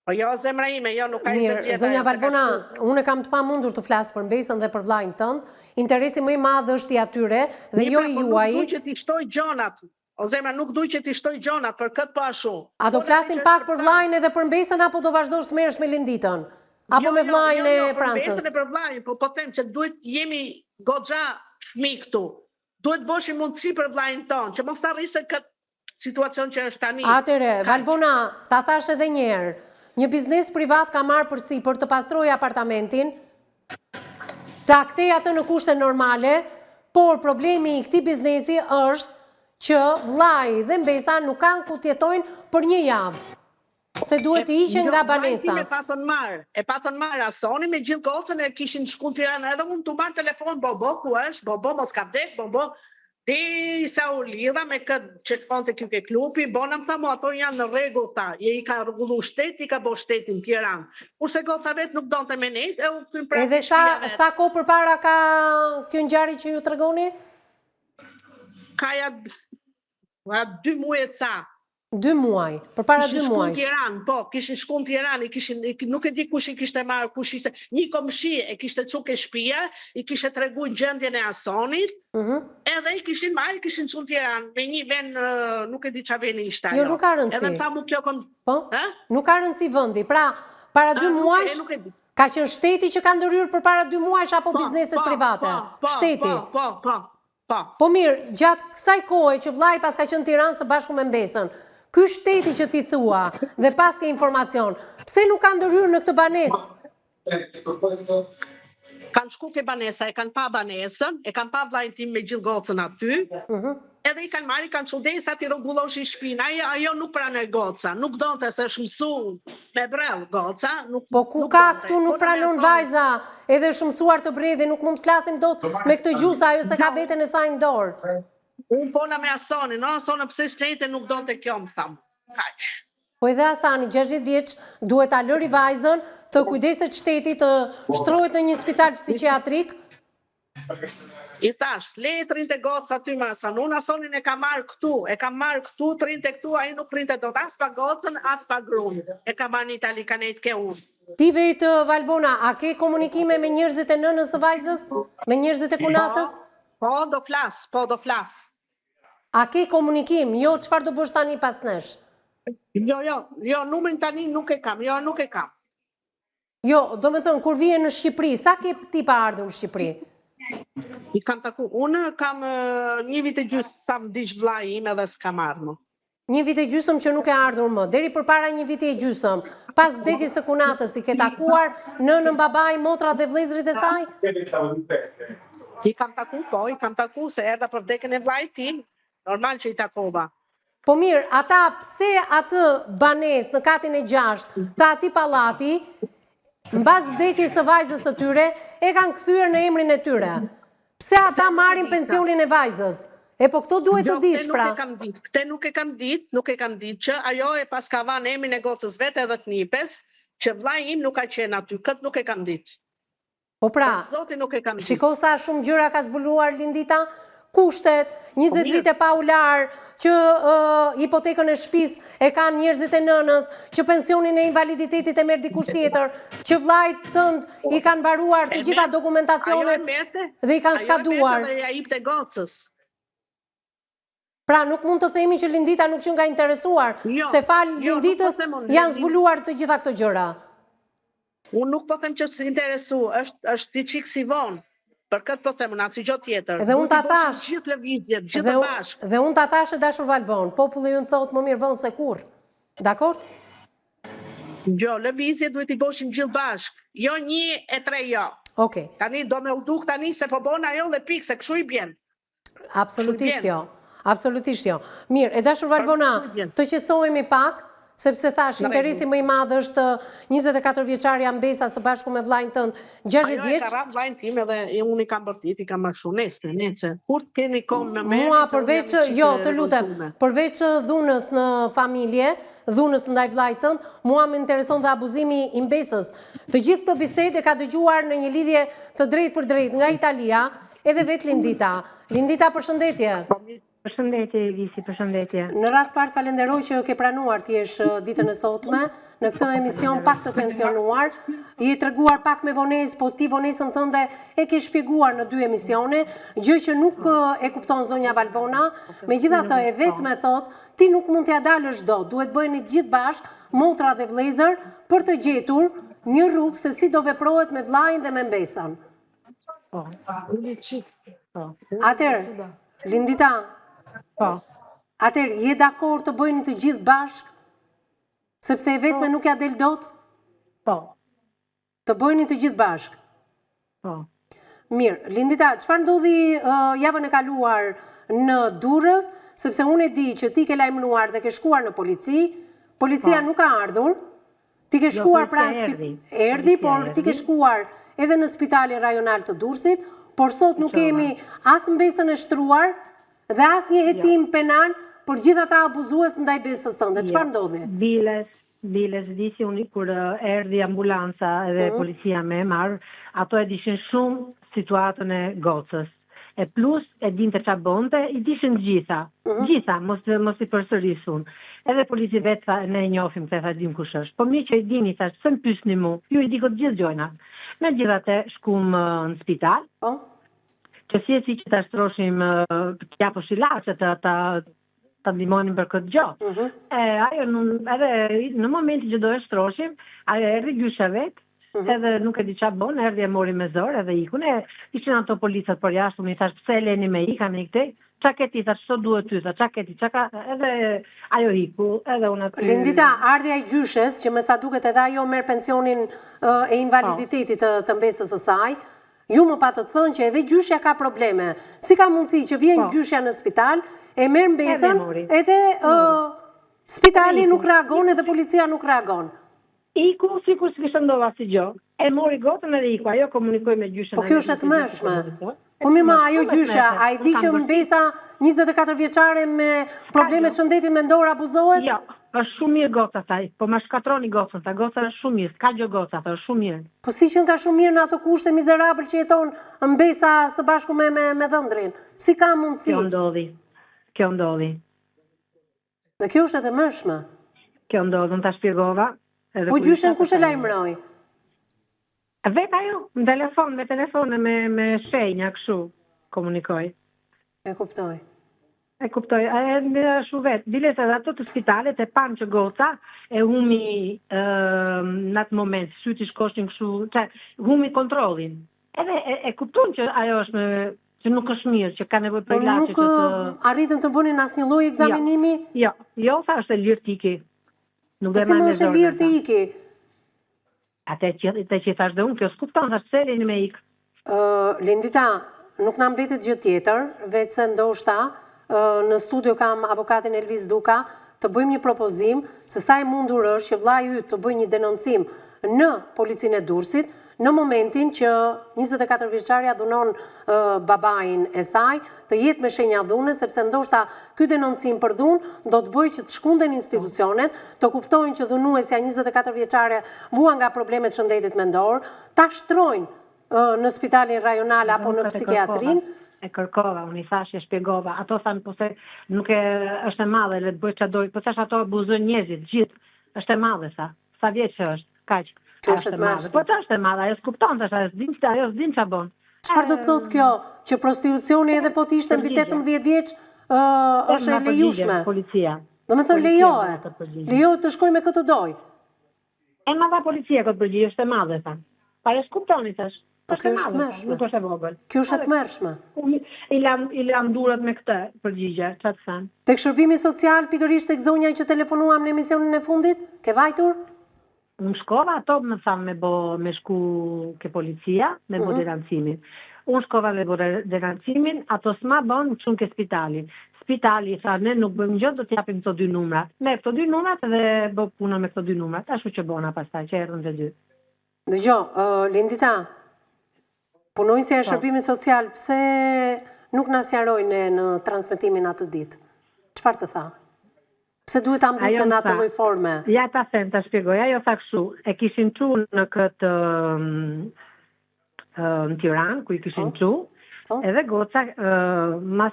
Po jo, zemra ime, jo nuk ka 20 vjetë. Zonja Valbona, unë kam të pa mundur të flasë për mbesën dhe për vlajnë tëndë. Interesi më i madh është i atyre dhe jo i juaj. Nuk duj që t'i shtoj gjonat. O zemra, nuk duj që t'i shtoj gjonat, për këtë po ashtu. A do flasin pak për vlajnë edhe për mbesën, apo do vazhdosh të merresh me Linditën? Apo me vlajnë e Francës? Jo, për mbesën e për vlajnë, po them që duhet jemi goxha fëmijë këtu. Duhet boshim mundësi për vlajnë tonë, që mos ta rrisë këtë situacion që është tani. Atëre, Valbona, ta thash edhe një herë. Një biznes privat ka marrë përsi për të pastrojë apartamentin, ta kthej atë në kushte normale, por problemi i këtij biznesi është që vllai dhe mbesa nuk kanë ku të jetojnë për një javë. Se duhet të hiqen nga banesa. E patën marrë asoni me gjithë gocën e kishin shku në Tiranë, edhe unë të marrë telefon, bobo, ku është, bobo, mos ka vdek, bobo. Dhe sa u lidha me këtë që të fonte kjo ke klubi, bona më tha mu, ato janë në rregull, tha, i ka rregullu shteti, i ka bo shtetin Tiranë. Kurse goca vetë nuk donte me nejt, e u këthyn prapë. Edhe sa kohë përpara ka kjo ngjarje që ju tregoni? Kaja 2 muaj ca. 2 muaj, përpara 2 muaj. Kishin shku në Tiranë, nuk e di kush i kishte marrë, kush ishte, një komshi e kishte çuke shtëpia, i kishte tregu gjendjen e Asonit, edhe i kishin marrë, i kishin çu në Tiranë, me një vend, nuk e di çfarë vend ishte ajo. Jo, nuk ka rëndësi. Edhe më tha mu kjo Po? Nuk ka rëndësi vendi. Pra, para 2 muajsh, ka qenë shteti që ka ndërhyrë përpara 2 muajsh apo bizneset private? Shteti. Po mirë, gjatë kësaj kohe që vllai pas ka qenë në Tiranë së bashku me mbesën, ky shteti që ti thua dhe pas ke informacion, pse nuk ka ndërhyrë në këtë banesë? Kanë shku ke banesa, e kanë pa banesën, e kanë pa vllajin tim me gjithë gocën aty, edhe i kanë marrë, kanë çudej sa ti rregulloshi shtëpinë. Ajo nuk pranoi goca, nuk donte se është mësuar me brell goca, nuk. Po ku ka këtu nuk pranon vajza, edhe është mësuar të bredhi, nuk mund të flasim dot me këtë gjuhë, ajo se ka veten e saj në dorë. Unë fola me Asonin, Asonin pse shtete nuk donte kjo, më thamë. Kaq. Po edhe Asani, 60 vjeç, duhet ta lëri vajzën, të kujdeset shteti, të shtrohet në një spital psikiatrik. I thash, le të rinte goca aty me Ason, unë Asonin e kam marrë këtu, të rinte këtu, ai nuk rinte dot as pa gocën, as pa gruan. E kam marrë në Itali, kanet ke unë. Ti vetë, Valbona, a ke komunikime me njerëzit e nënës së vajzës? Me njerëzit e punatës? Po, do flas. A ke komunikim? Jo, çfarë do bësh tani pas nesh? Jo, numrin tani nuk e kam, Jo, do me thënë, kur vije në Shqipëri, sa ke ti pa ardhur në Shqipëri? I kam taku, unë kam 1 vit e gjysmë sa më dish vllai im edhe s'kam ardhur. 1 vit e gjysmë që nuk e ardhur më, deri përpara 1 viti e gjysmë, pas vdekjes së kunatës, i ke takuar nënën, babai, motrat dhe vëllezërit e saj? I kam taku, se erdha për vdekjen e vllajit tim. Normal që i takova. Po mirë, ata pse atë banes në katin e 6 të ati pallati, mbas vdekjes së vajzës së tyre, e kanë kthyer në emrin e tyre. Pse ata marrin pensionin e vajzës? E po këto duhet të dish pra. Këte nuk e kam ditë që ajo e pas ka vanë emrin e gocës vetë edhe të nipes, që vllai im nuk ka qenë aty. Këtë nuk e kam ditë. Po pra, Zoti nuk e kam ditë. shiko sa shumë gjëra ka zbuluar Lindita, kushtet, 20 vite pa u larë, që hipotekën e shtëpisë e kanë njerëzit e nënës, që pensionin e invaliditetit e merr dikush tjetër, që vllajt tënd i kanë mbaruar të gjitha dokumentacionet dhe i kanë skaduar. Ajo e merrte dhe ja jepte gocës. Pra nuk mund të themi që Lindita nuk që nga interesuar, se falë Linditës janë zbuluar të gjitha këto gjëra. Unë nuk po them që s'e interesu, është ti çik si vonë. Për këtë po them, unë asnjë gjë tjetër. Dhe unë ta thash, gjithë lëvizjet, gjithë të bashkë. Dhe unë ta thash e dashur Valbon, populli ju thotë më mirë vonë se kurrë. Dakor? Jo, lëvizjet duhet i boshim gjithë bashkë. Jo 1 e 3 jo. Okej. Tani do me u duk tani se po bon ajo dhe pikë, se kështu i bjen. Absolutisht jo. Absolutisht jo. Mirë, e dashur Valbona, të qetësohemi pak, sepse thash, interesi më i madh është 24 vjeçarja Mbesa së bashku me vllajën tënd 60 vjeç. Ajo e ka rrap vllajën tim edhe unë i kam bërtit, i kam marrë nece. Kur të keni kohë me merë, mua përveç, jo, të lutem, përveç dhunës në familje, dhunës ndaj vllajt tënd, mua më intereson dhe abuzimi i Mbesës. Të gjithë këtë bisedë ka dëgjuar në një lidhje të drejtë për drejtë nga Italia, edhe vetë Lindita. Lindita, përshëndetje. Përshëndetje, Elisi, përshëndetje. Në radhë partë falenderoj që ke pranuar t'jesh ditën e sotme, në këtë emision pak të tensionuar, i treguar pak me vonesë, po ti vonesën tënde e ke shpjeguar në 2 emisione, gjë që nuk e kupton zonja Valbona, megjithatë e vetme thot, ti nuk mund t'ja dalësh dot, duhet bëheni gjithë bashkë, motra dhe vëllezër, për të gjetur një rrugë se si do veprohet me vllajën dhe me Mbesën. Atëherë, Lindita, atëherë, je dakord të bëjni të gjithë bashkë, sepse e vetme nuk ja del dot? Po. Të bëjni të gjithë bashkë? Po. Mirë, Lindita, çfarë ndodhi javën e kaluar në Durrës, sepse unë e di që ti ke lajmëruar dhe ke shkuar në polici, policia nuk ka ardhur, ti ke shkuar erdhi, por ti ke shkuar edhe në spitalin rajonal të Durrësit, por sot nuk kemi as Mbesën e shtruar dhe as një hetim penal për gjithë ata abuzues ndaj Besës tënde. Çfarë ndodhi? Biles disi unë kur erdhi ambulanca edhe policia me marr, ato e dishin shumë situatën e gocës. E plus e dinte çfarë bonte, i dishin gjitha. Gjitha, mos i përsërisun. Edhe polici vetë tha, ne e njohim, tha dim kush është. Po mirë që i dini, thash, pse më pyesni mua? Ju i di këtë gjithë gjojna. Megjithatë shkum në spital. Që si që ta shtroshim t'ja po shilace ta ndihmonin për këtë gjë. Ajo edhe në momentin që do e shtroshim, ajo erdhi gjysha vet, edhe nuk e di çfarë bën, erdhi e mori me zor edhe ikun. Ishin ato policat për jashtë, më i thash pse leni me ikën e këtej? Çka ke ti, thash, ç'o duhet ty, çka ke ti, çka edhe ajo iku, edhe unë aty. Lindita, ardhja i gjyshes, që me sa duket edhe ajo merr pensionin e invaliditetit të Mbesës së saj, ju më patë të thënë që edhe gjyshja ka probleme. Si ka mundësi që vjen gjyshja në spital, e merr Mbesën, edhe spitali nuk reagon edhe policia nuk reagon. Iku sikur s'kishte ndodhur asgjë gjë. E mori gotën edhe iku, ajo komunikoi me gjyshën. Po kjo është e tmeshme. Po mirë ma, ajo gjysha, a i di që Mbesa 24 vjeçare me probleme të shëndetit mendor abuzohet? Jo, është shumë mirë goca taj, po ma shkatroni gocën, ta goca është shumë mirë, s'ka gjë goca, ta është shumë mirë. Po si që nga shumë mirë në ato kushte mizerabël që jeton Mbesa së bashku me dhëndrin? Si ka mundësi? Kjo ndodhi. Dhe kjo është e tmeshme. Kjo ndodhi, unë ta shpjegova. Po gjyshen kush e lajmëroi? Vetë ajo, me telefon, me shenja, kështu, komunikoj. E kuptoj. E shu vetë. Biles edhe ato të spitalet e panë që goca e humi në atë moment, shyti shkoshin kështu, që humi kontrolin. Edhe e kupton që ajo është që nuk është mirë, që ka nevojë për ilaçe që të... Nuk arritën të bënin asnjë lloj ekzaminimi? Jo, tha është e lirë tiki. Po si më është e lirë të iki? Ate që thash dhe unë, kjo s'kupton, thash se me ikë. Lindita, nuk na mbetet gjë tjetër, veç se ndoshta në studio kam avokatin Elvis Duka, të bëjmë një propozim se sa e mundur është që vllai yt të bëjë një denoncim në policinë e Durrësit në momentin që 24 vjeçaria dhunon babain e saj, të jetë me shenja dhune, sepse ndoshta ky denoncim për dhunë do të bëjë që të shkunden institucionet, të kuptojnë që dhunuesja 24 vjeçare vua nga problemet shëndetit mendor, ta shtrojnë në spitalin rajonal apo në psikiatrin. E kërkova, unë i thash, e shpjegova. Ato thanë, po se nuk është e madhe, le të bëj çfarë doj, po thash ato abuzojnë njerëzit, gjithë. Është e madhe sa vjeç është, kaq. Është e madhe. Po është e madhe, ajo s'kupton tash, ajo s'din çfarë bën. Çfarë do të thotë kjo, që prostitucioni edhe po të ishte mbi 18 vjeç është e lejushme? Policia. Do me thënë lejohet të shkoj me këtë doj. E madha policia këtë përgjigje, është e madhe, tha. Pa e s'kuptoni, thash. Po kjo është mërshme. Nuk është e vogël. Kjo është e mërshme. I lam durët me këtë përgjigje, çfarë të thënë. Tek shërbimi social, pikërisht tek zonja që telefonuam në emisionin e fundit, ke vajtur? Unë shkova, ato më thamë me shku ke policia, me bo derancimin. Unë shkova me bo derancimin, ato s'ma bon, më qunë ke spitali. Spitali tha, ne nuk bëjmë gjë, do t'japim këto 2 numrat. Me këto 2 numrat dhe bo punën me këto 2 numrat. Ashtu që bona pastaj, që erën dhe 2. Dëgjoj, Lindita, punojësja e shërbimit social, pse nuk na sqarojnë në transmetimin atë ditë? Çfarë të tha? Pse duhet ta mbyllte në atë lloj forme? Ja ta them, ta shpjegoj. Ajo tha kështu, e kishin çu në këtë në Tiranë, ku i kishin çu, edhe goca mas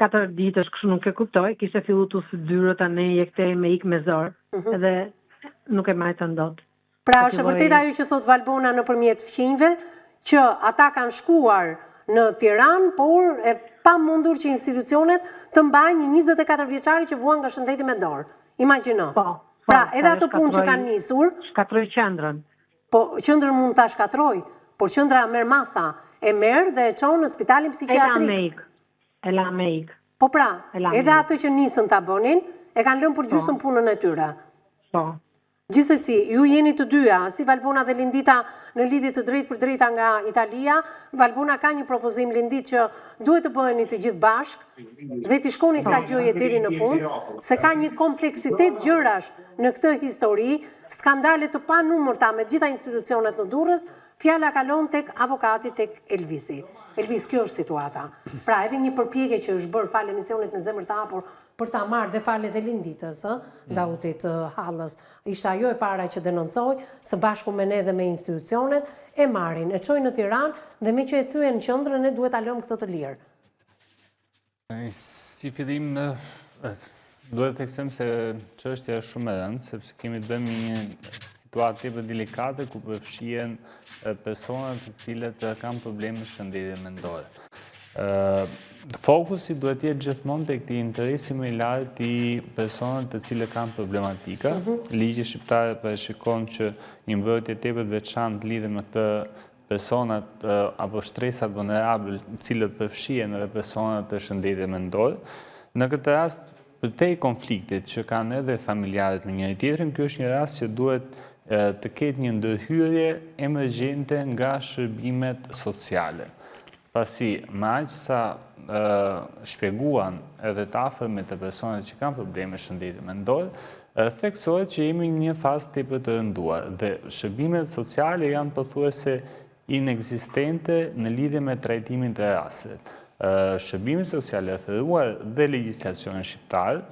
4 ditësh kështu nuk e kuptoj, kishte filluar të dyrët anë jektej me ik me zor, edhe nuk e majtën dot. Pra është e vërtetë ajo që thot Valbona nëpërmjet fqinjve, që ata kanë shkuar në Tiranë, por e pa mundur që institucionet të mbajnë një 24 vjeçari që vuan nga shëndeti mendor. Imagjino. Pra, edhe ato punë që kanë nisur, shkatroj qendrën. Po, qendrën mund ta shkatroj, por qendra merr masa, e merr dhe e çon në spitalin psikiatrik. E la me ik. Po pra, edhe ato që nisën ta bënin, e kanë lënë për gjysmë punën e tyre. Po. Gjithsesi, ju jeni të dyja, si Valbona dhe Lindita, në lidhje të drejtë për drejta nga Italia. Valbona ka një propozim, Lindit, që duhet të bëheni të gjithë bashkë dhe të shkoni kësaj gjëje deri në fund, se ka një kompleksitet gjërash në këtë histori, skandale të panumërta me gjitha institucionet në Durrës. Fjala kalon tek avokati, tek Elvisi. Elvis, kjo është situata. Pra, edhe një përpjekje që është bërë falë emisionit në Zemër të Hapur për ta marrë dhe falë edhe Linditës, Dautit Hallës. Ishte ajo e para që denoncoi, së bashku me ne dhe me institucionet, e marrin, e çojnë në Tiranë dhe me që e thyen në qendrën ne duhet ta lëmë këtë të lirë. Si fillim, duhet të theksojmë se çështja është shumë e rëndë, sepse kemi të bëjmë një situatë tepër delikate ku përfshihen persona të cilët kanë probleme shëndetje mendore. Fokusi duhet të jetë gjithmonë tek këtij interesi më i lartë i personave të cilët kanë problematika. Ligji shqiptar parashikon që një mbrojtje tepër të veçantë lidhet me këtë personat apo shtresat vulnerabël, të cilët përfshihen edhe personat të shëndetit mendor. Në këtë rast, përtej konfliktit që kanë edhe familjarët me njëri tjetrin, ky është një rast që duhet të ketë një ndërhyrje emergjente nga shërbimet sociale. Pasi, me aq sa shpjeguan edhe të afërmit të personat që kanë probleme shëndetje mendor, theksohet që jemi në një fazë tepër të rënduar dhe shërbimet sociale janë pothuajse inekzistente në lidhje me trajtimin të rasteve. Shërbimi social e referuar dhe legjislacioni shqiptar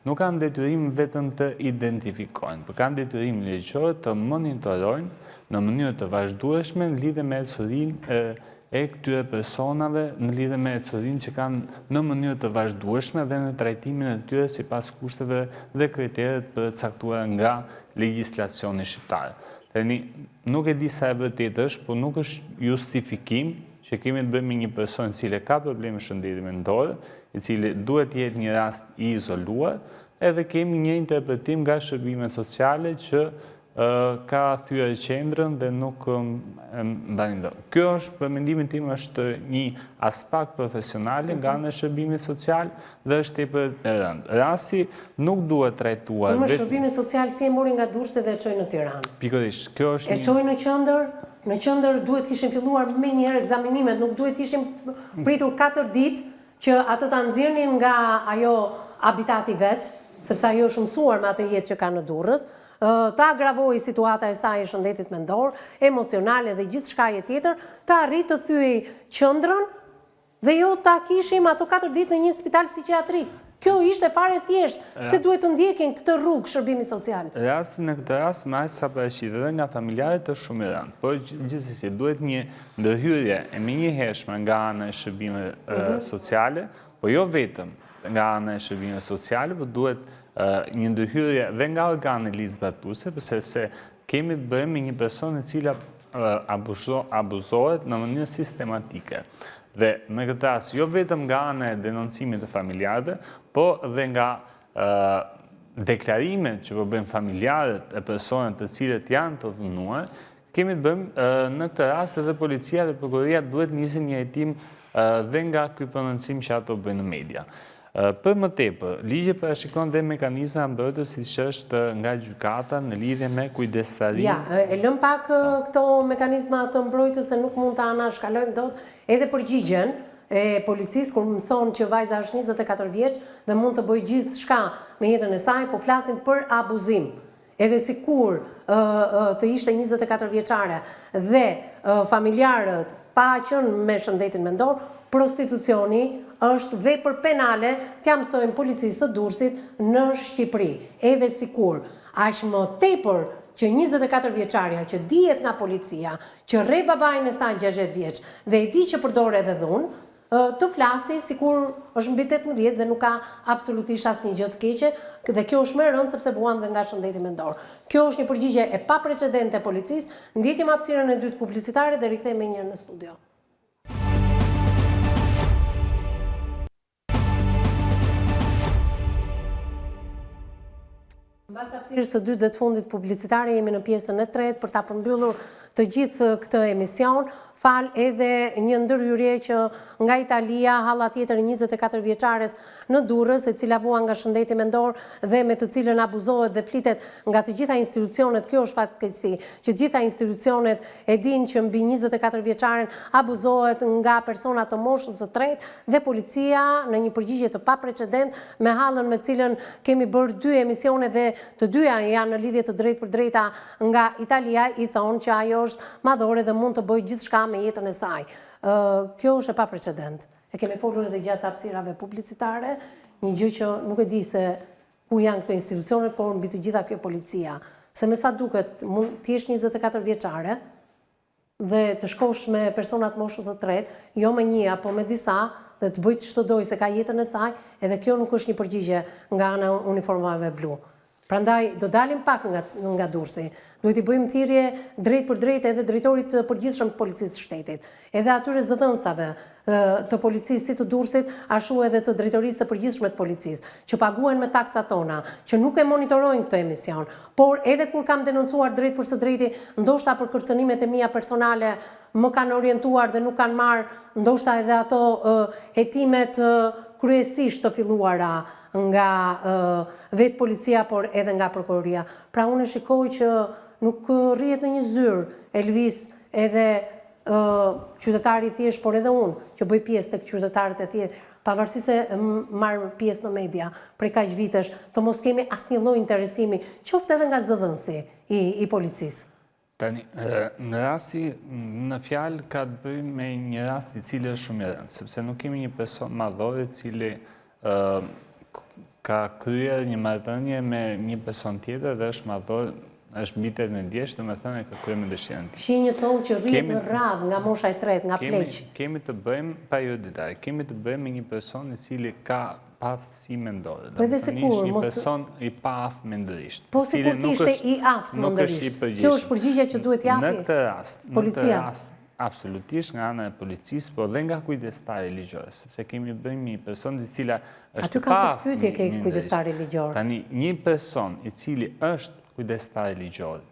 nuk kanë detyrim vetëm të identifikojnë, por kanë detyrim ligjor të monitorojnë në mënyrë të vazhdueshme në lidhje me ecurinë e këtyre personave, në lidhje me ecurinë që kanë në mënyrë të vazhdueshme dhe në trajtimin e tyre sipas kushteve dhe kriteret përcaktuara nga legjislacioni shqiptar. Tani, nuk e di sa e vërtetë është, por nuk është justifikim që kemi të bëjmë një person i cili ka probleme shëndetje mendore, i cili duhet të jetë një rast i izoluar, edhe kemi një interpretim nga shërbimet sociale që ka thyer qendrën dhe nuk mbanin dot. Kjo është, për mendimin tim, është një aspekt profesional nga ana e shërbimit social dhe është tepër e rëndë. Rasti nuk duhet trajtuar. Në shërbimi social si e mori nga Durrësi dhe e çoi në Tiranë. Pikërisht, kjo është e çoi në qendër. Në qendër duhet kishin filluar me njëherë ekzaminimet, nuk duhet ishin pritur 4 ditë që atë ta nxirrnin nga ajo habitati vet, sepse ajo është mësuar me atë jetë që ka në Durrës, ta agravoi situata e saj e shëndetit mendor, emocionale dhe gjithçka tjetër, ta arrit të thyej qendrën dhe jo ta kishim ato 4 ditë në një spital psikiatrik. Kjo ishte fare thjesht, pse duhet të ndjekin këtë rrugë shërbimi social. Në këtë rast, me aq sa paraqitet edhe nga familjarët është shumë e rëndë, por gjithsesi duhet një ndërhyrje e menjëhershme nga ana e shërbimeve sociale, po jo vetëm nga ana e shërbimeve sociale, por duhet një ndërhyrje dhe nga organet ligjzbatuese, sepse kemi të bëjmë me një person e cila abuzohet në mënyrë sistematike. Dhe me këtë rast, jo vetëm nga ana e denoncimit të familjarëve, po dhe nga deklarimet që po bëjnë familjarët e personat të cilët janë të dhunuar, kemi të bëjmë në këtë rast edhe policia dhe prokuroria duhet nisin një hetim dhe nga ky prononcim që ato bëjnë në media. Për më tepër, ligji parashikon dhe mekanizma mbrojtës siç është nga gjykata në lidhje me kujdestarinë. Ja, e lëm pak këto mekanizma të mbrojtës se nuk mund të anashkalojmë dot edhe përgjigjen e policisë kur mëson që vajza është 24 vjeç dhe mund të bëjë gjithçka me jetën e saj, po flasim për abuzim. Edhe sikur të ishte 24 vjeçare dhe familjarët pa qenë me shëndetin mendor, prostitucioni është vepër penale, t'ja mësojmë policisë së Durrësit në Shqipëri. Edhe sikur, aq më tepër që 24 vjeçaria që dihet nga policia, që rre babain e saj 60 vjeç dhe e di që përdor edhe dhunë, të flasi sikur është mbi 18 dhe nuk ka absolutisht asnjë gjë të keqe, dhe kjo është më e rëndë sepse vuan dhe nga shëndeti mendor. Kjo është një përgjigje e paprecedente e policisë. Ndjekim hapësirën e dytë publicitare dhe rikthehemi një herë në studio. Mbas hapësirës së dytë dhe të fundit publicitare, jemi në pjesën e tretë për ta përmbyllur të gjithë këtë emision, fal edhe një ndërhyrje që nga Italia, halla tjetër 24 vjeçares në Durrës, e cila vuan nga shëndeti mendor dhe me të cilën abuzohet dhe flitet nga të gjitha institucionet. Kjo është fatkeqësi, që të gjitha institucionet e dinë që mbi 24 vjeçaren abuzohet nga persona të moshës së tretë dhe policia në një përgjigje të paprecedent me hallën me cilën kemi bërë 2 emisione dhe të dyja janë në lidhje të drejtë për drejta nga Italia, i thonë që ajo është madhore dhe mund të bëjë gjithçka me jetën e saj. Kjo është e paprecedent. E kemi folur edhe gjatë hapësirave publicitare, një gjë që nuk e di se ku janë këto institucionet, por mbi të gjitha kjo policia. Se me sa duket, mund të jesh 24 vjeçare dhe të shkosh me personat moshës së tretë, jo me një apo me disa, dhe të bëjë çdo doj se ka jetën e saj, edhe kjo nuk është një përgjigje nga ana e uniformave blu. Prandaj do dalim pak nga Durrësi. Duhet i bëjmë thirrje drejt për drejt edhe drejtorit të përgjithshëm të policisë së shtetit, edhe atyre zëdhënësave të policisë si të Durrësit, ashtu edhe të drejtorisë së përgjithshme të policisë, që paguhen me taksat tona, që nuk e monitorojnë këtë emision, por edhe kur kam denoncuar drejt për së drejti, ndoshta për kërcënimet e mia personale më kanë orientuar dhe nuk kanë marrë, ndoshta edhe ato hetimet kryesisht të filluara nga vetë policia, por edhe nga prokuroria. Pra unë shikoj që nuk rrihet në një zyrë Elvis edhe qytetari thjesht, por edhe unë që bëj pjesë tek qytetarët e thjesht, pavarësisht se marr pjesë në media prej kaq vitesh, të mos kemi asnjë lloj interesimi, qoftë edhe nga zëdhënësi i policisë. Tani, në rasti, në fjalë ka të bëjë me një rast i cili është shumë i rëndë, sepse nuk kemi një person madhor i cili ka kryer një marrëdhënie me një person tjetër dhe është madhor, është mbi 18 vjeç, domethënë ka kryer me dëshirën tjetër. Fshinjë thonë që rrihet në radhë nga mosha e tretë, nga pleq. Kemi të bëjmë perioditare, kemi të bëjmë me një person i cili ka paaftësi mendore. Po edhe sikur një person i paaft mendërisht. Po sikur të ishte i aftë mendërisht. Kjo është përgjigjja që duhet japi policia. Në këtë rast, absolutisht nga ana e policisë, por dhe nga kujdestari ligjor, sepse kemi bëjmë një person i cila është aty kam përpyetje ke kujdestari ligjor. Tani, një person i cili është kujdestari ligjor,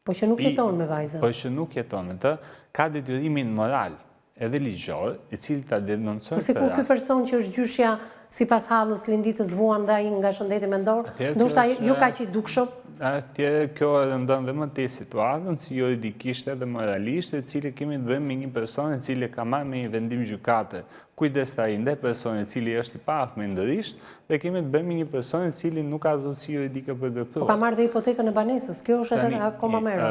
po që nuk jeton me vajzën. Po që nuk jeton me të, ka detyrimin moral edhe ligjor, i cili ta denoncojë. Po sikur ky person që është gjyshja sipas hallës linditës vuan dhe ai nga shëndeti mendor, ndoshta jo kaq i dukshëm. atje kjo e rëndon dhe më te situatën, si juridikisht edhe moralisht, e cili kemi të bëjmë me një person e cili ka marrë me një vendim gjykate kujdestarin dhe person e cili është i pafmendërisht, dhe kemi të bëjmë me një person e cili nuk ka zotësi juridike për të Po ka marrë dhe hipotekën e banesës, kjo është edhe akoma merë.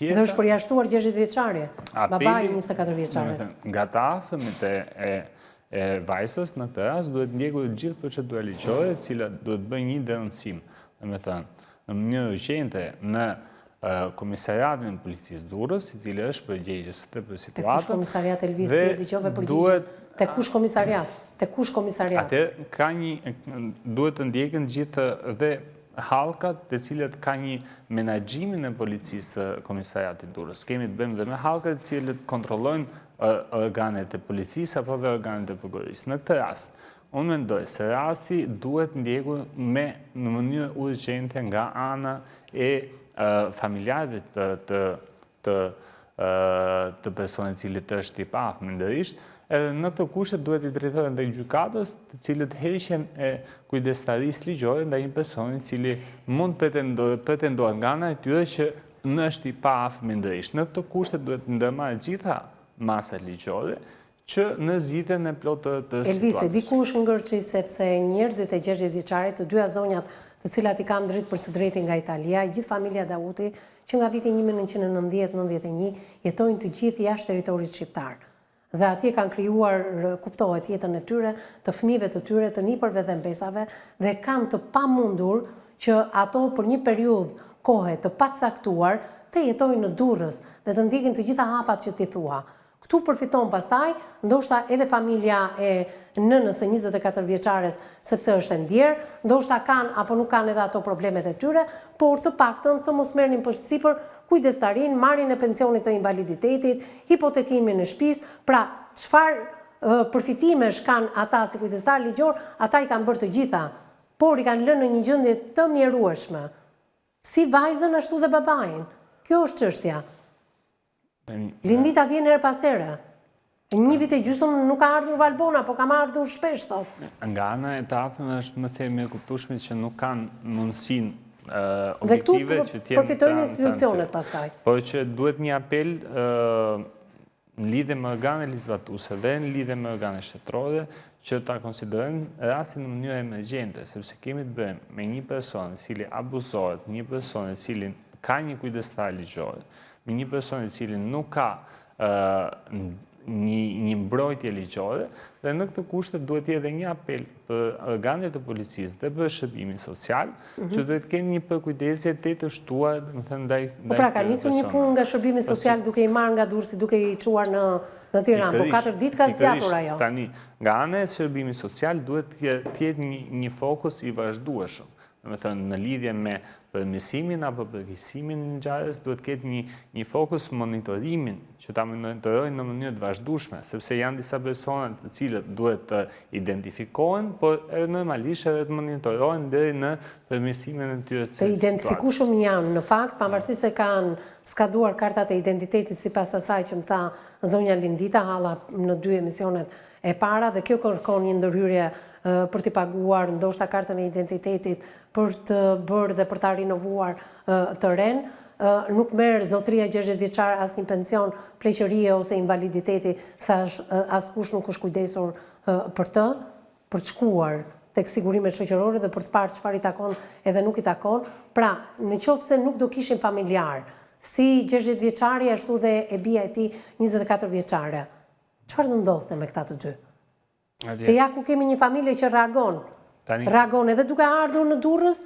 Dhe është përjashtuar 60 vjeçare, babai 24 vjeçares. Nga të afërmit e vajzës në këtë rast duhet ndjekur gjithë procedura ligjore, e cila duhet bëjë një denoncim, domethënë në mënyrë urgjente në komisariatin e policisë Durrës, i cili është përgjegjës për situatën. Te kush komisariat Elvis ti e dëgjove përgjigjen? Te kush komisariat? Te kush komisariat? Atë ka duhet të ndjekën gjithë dhe hallkat të cilat ka një menaxhimin e policisë të komisariatit Durrës. Kemi të bëjmë dhe me hallkat të cilët kontrollojnë organet e policisë apo dhe organet e prokurorisë. Në këtë rast, unë mendoj se rasti duhet ndjekur në mënyrë urgjente nga ana e familjarëve të personit cilit është i pafmendërisht, edhe në këtë kushte duhet i drejtohen ndaj gjykatës, të cilët heqjen e kujdestarisë ligjore ndaj një personi i cili mund pretendohet nga ana e tyre që është i pafmendërisht. Në këtë kushte duhet ndërmarrë gjitha masat ligjore që në zgjidhjen e plotë të situatës. Elvise, dikush ngërçi sepse njerëzit e 60 vjeçarit, të dyja zonjat të cilat i kam drejt për së drejti nga Italia, gjithë familja Dauti, që nga viti 1990-91 jetojnë të gjithë jashtë territorit shqiptar. Dhe atje kanë krijuar, kuptohet, jetën e tyre, të fëmijëve të tyre, të nipërve dhe mbesave, dhe kanë të pamundur që ato për një periudhë kohe të pacaktuar të jetojnë në Durrës dhe të ndjekin të gjitha hapat që ti thua. Këtu përfiton pastaj, ndoshta edhe familja e nënës së 24 vjeçares, sepse është e ndjerë, ndoshta kanë apo nuk kanë edhe ato problemet e tyre, por të paktën të mos merrnin përsipër kujdestarin, marrjen e pensionit të invaliditetit, hipotekimin e shtëpisë. Pra, çfarë përfitimesh kanë ata si kujdestar ligjor, ata i kanë bërë të gjitha, por i kanë lënë në një gjendje të mjerueshme. Si vajzën ashtu dhe babain. Kjo është çështja. Lindita vjen her pas here. Një vit e gjysmë nuk ka ardhur Valbona, po kam ardhur shpesh, thot. Nga ana e të afërme është më se mirë kuptueshme që nuk kanë mundësinë objektive që të përfitojnë institucionet pastaj. Por që duhet një apel në lidhje me organe legislatuese dhe në lidhje me organe shtetërore që ta konsiderojnë rastin në mënyrë emergjente, sepse kemi të bëjmë me një person i cili abuzohet, një person i cili ka një kujdestar ligjor, me një person i cili nuk ka një mbrojtje ligjore, dhe në këtë kushte duhet edhe një apel për organet e policisë dhe për shërbimin social, që duhet kenë një përkujdesje të shtuar ndaj pra ka nisur një punë nga shërbimi social duke i marrë nga Durrësi, duke i çuar në Tiranë, po 4 ditë ka zgjatur ajo. Tani, nga ana e shërbimit social duhet të jetë një fokus i vazhdueshëm. Në lidhje me përmirësimin apo përkeqësimin e ngjarjes duhet ketë një fokus monitorimin, që ta monitorojnë në mënyrë të vazhdueshme, sepse janë disa persona të cilët duhet të identifikohen, por normalisht edhe të monitorohen deri në përmirësimin e tyre të situatë. Të identifikueshëm janë në fakt, pavarësisht se kanë skaduar kartat e identitetit sipas asaj që më tha zonja Lindita Halla në 2 emisionet e para, dhe kjo kërkon një ndërhyrje për t'i paguar ndoshta kartën e identitetit, për të bërë dhe për t'a rinovuar të ren. Nuk merr zotëria 60 vjeçar asnjë pension, pleqërie ose invaliditeti, sa askush nuk është kujdesur për të, për të shkuar tek sigurimet shoqërore dhe për të parë çfarë i takon edhe nuk i takon. Pra, nëse nuk do kishin familjar, si 60 vjeçari ashtu dhe e bija e tij 24 vjeçare, çfarë do ndodhte me këta të dy? Se ja ku kemi një familje që reagon edhe duke ardhur në Durrës,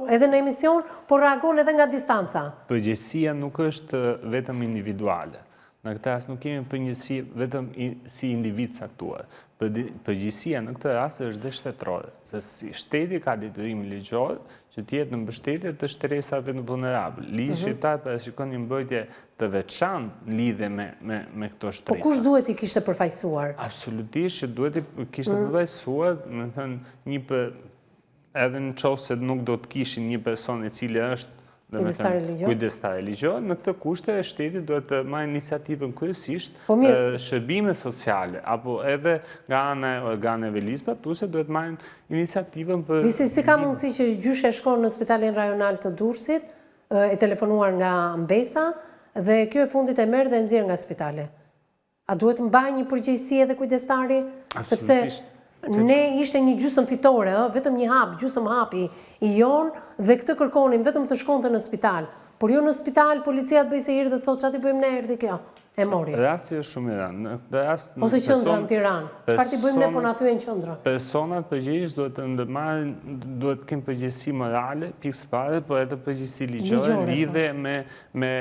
edhe në emision, por reagon edhe nga distanca. Përgjegjësia nuk është vetëm individuale. Në këtë rast nuk kemi përgjegjësi vetëm si individ caktuar. Përgjegjësia në këtë rast është dhe shtetërore, se si shteti ka detyrimin ligjor që të jetë në mbështetje të shtresave të vulnerabël. Ligji shqiptar parashikon një mbrojtje të veçantë në lidhje me këto shtresa. Po kush duhet i kishte përfaqësuar? Absolutisht që duhet i kishte përfaqësuar, edhe në qoftë se nuk do të kishin një person i cili është kujdestare ligjore, në këtë kushte shteti duhet të marrë iniciativën kryesisht shërbime sociale, apo edhe nga ana e organeve ligjbatuese duhet marrë iniciativën për... Si ka mundësi që gjyshe shkon në spitalin rajonal të Durrësit, e telefonuar nga Mbesa, dhe kjo e fundit e merr dhe nxjerr nga spitali? A duhet mbaj një përgjegjësi edhe kujdestari? Sepse ne ishte një gjysmë fitore, vetëm një hap, gjysmë hapi i jonë, dhe këtë kërkonin vetëm të shkonte në spital. Por jo në spital, policia të bëjë se hirë dhe thotë çati bëjmë ne erdhi kjo. E mori. Rasti është shumë i rëndë. Ose qendra në Tiranë. Çfarë ti bëjmë ne po na thyen qendra? Personat përgjegjës duhet të ndërmarrin, duhet të kenë përgjegjësi morale, pikë pare, por edhe përgjegjësi ligjore lidhe me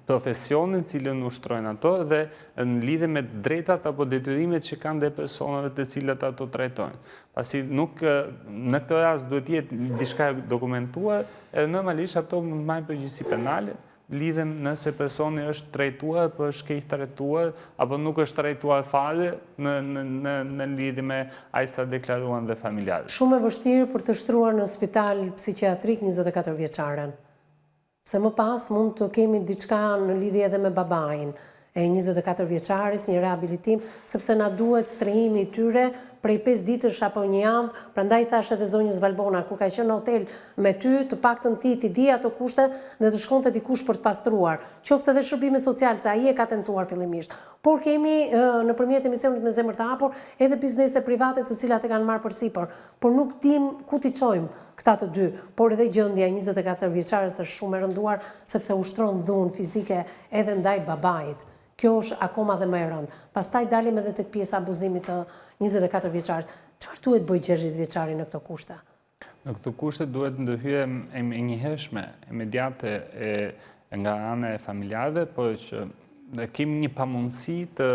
profesionin cilën ushtrojnë ato dhe në lidhe me drejtat apo detyrimet që kanë dhe personave të cilët ato trajtojnë. Pasi nuk në këtë rast duhet jetë diçka dokumentuar, edhe normalisht ato marrin përgjegjësi penale, lidhem nëse personi është trajtuar, për është keq trajtuar, apo nuk është trajtuar fare në lidhje me ai sa deklaruan dhe familjarët. Shumë e vështirë për të shtruar në spital psikiatrik 24 vjeçaren. Se më pas mund të kemi diçka në lidhje edhe me babain e 24 vjeçaris, një rehabilitim, sepse na duhet strehimi i tyre prej 5 ditësh apo një javë, prandaj thash edhe zonjës Valbona, kur ka qenë në hotel me ty, të paktën ti di ato kushte dhe të shkonte dikush për të pastruar. Qoftë edhe shërbime sociale, se ai e ka tentuar fillimisht. Por kemi nëpërmjet emisionit Me Zemër të Hapur edhe biznese private të cilat e kanë marrë përsipër, por nuk dim ku t'i çojmë këta të dy, por edhe gjendja 24 vjeçares është shumë e rënduar sepse ushtron dhunë fizike edhe ndaj babait. Kjo është akoma dhe më e rëndë. Pastaj dalim edhe tek pjesa abuzimit të 24 vjeçarit. Çfarë duhet bëj 60 vjeçari në këto kushte? Në këto kushte duhet ndërhyrje e njëhershme, imediate nga ana e familjarëve, por që kemi një pamundësi të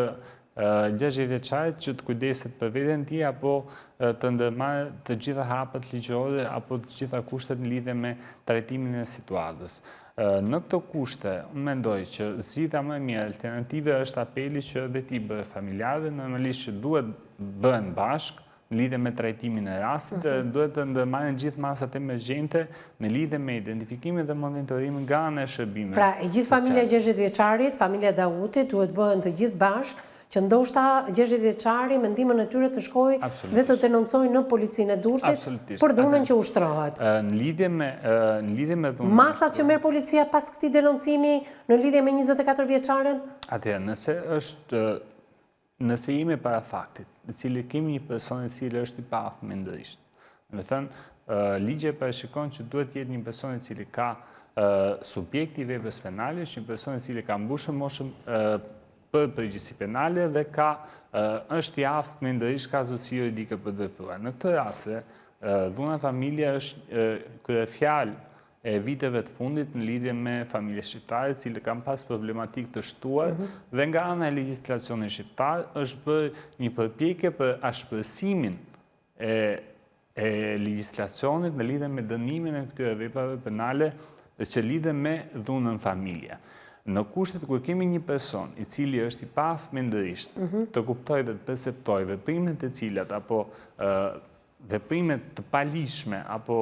60 vjeçarit që të kujdeset për veten e tij apo të ndërmarrë të gjitha hapet ligjore apo të gjitha kushtet në lidhje me trajtimin e situatës. Në këto kushte, unë mendoj që zgjidhja më e mirë alternative është apeli që dhe ti bëhet familjarëve, normalisht që duhet bëhen bashkë në lidhje me trajtimin e rastit, duhet të ndërmarrin gjithë masat emergjente në lidhje me identifikimin dhe monitorimin nga ana e shërbimeve. Pra, e gjithë familja 60 vjeçarit, familja Dautit, duhet bëhen të gjithë bashkë, që ndoshta 60 vjeçari me ndihmën e tyre të shkojë dhe të denoncojë në policinë e Durrësit për dhunën që ushtrohet. Në lidhje me dhunën. Masat që merr policia pas këtij denoncimi në lidhje me 24 vjeçaren? Atëherë, nëse jemi para faktit, në cili kemi një person i cili është i paaftë mendërisht. Do të thënë, ligji parashikon që duhet jetë një person i cili ka subjekti i veprës penale, një person i cili ka mbushur moshën për përgjegjësi penale dhe është i aftë mendërisht, ka zotësi juridike për të vepruar. Në këtë rast, dhuna familje është kryefjalë e viteve të fundit në lidhje me familje shqiptare, cilë kanë pas problematik të shtuar dhe nga ana e legjislacionit shqiptar është bërë një përpjekje për ashpërsimin e legjislacionit në lidhje me dënimin e këtyre veprave penale që lidhen me dhunën familje. Në kushtet kur kemi një person i cili është i paaftë mendërisht, të kuptojë dhe të perceptojë veprimet e cilat apo veprimet të palishme apo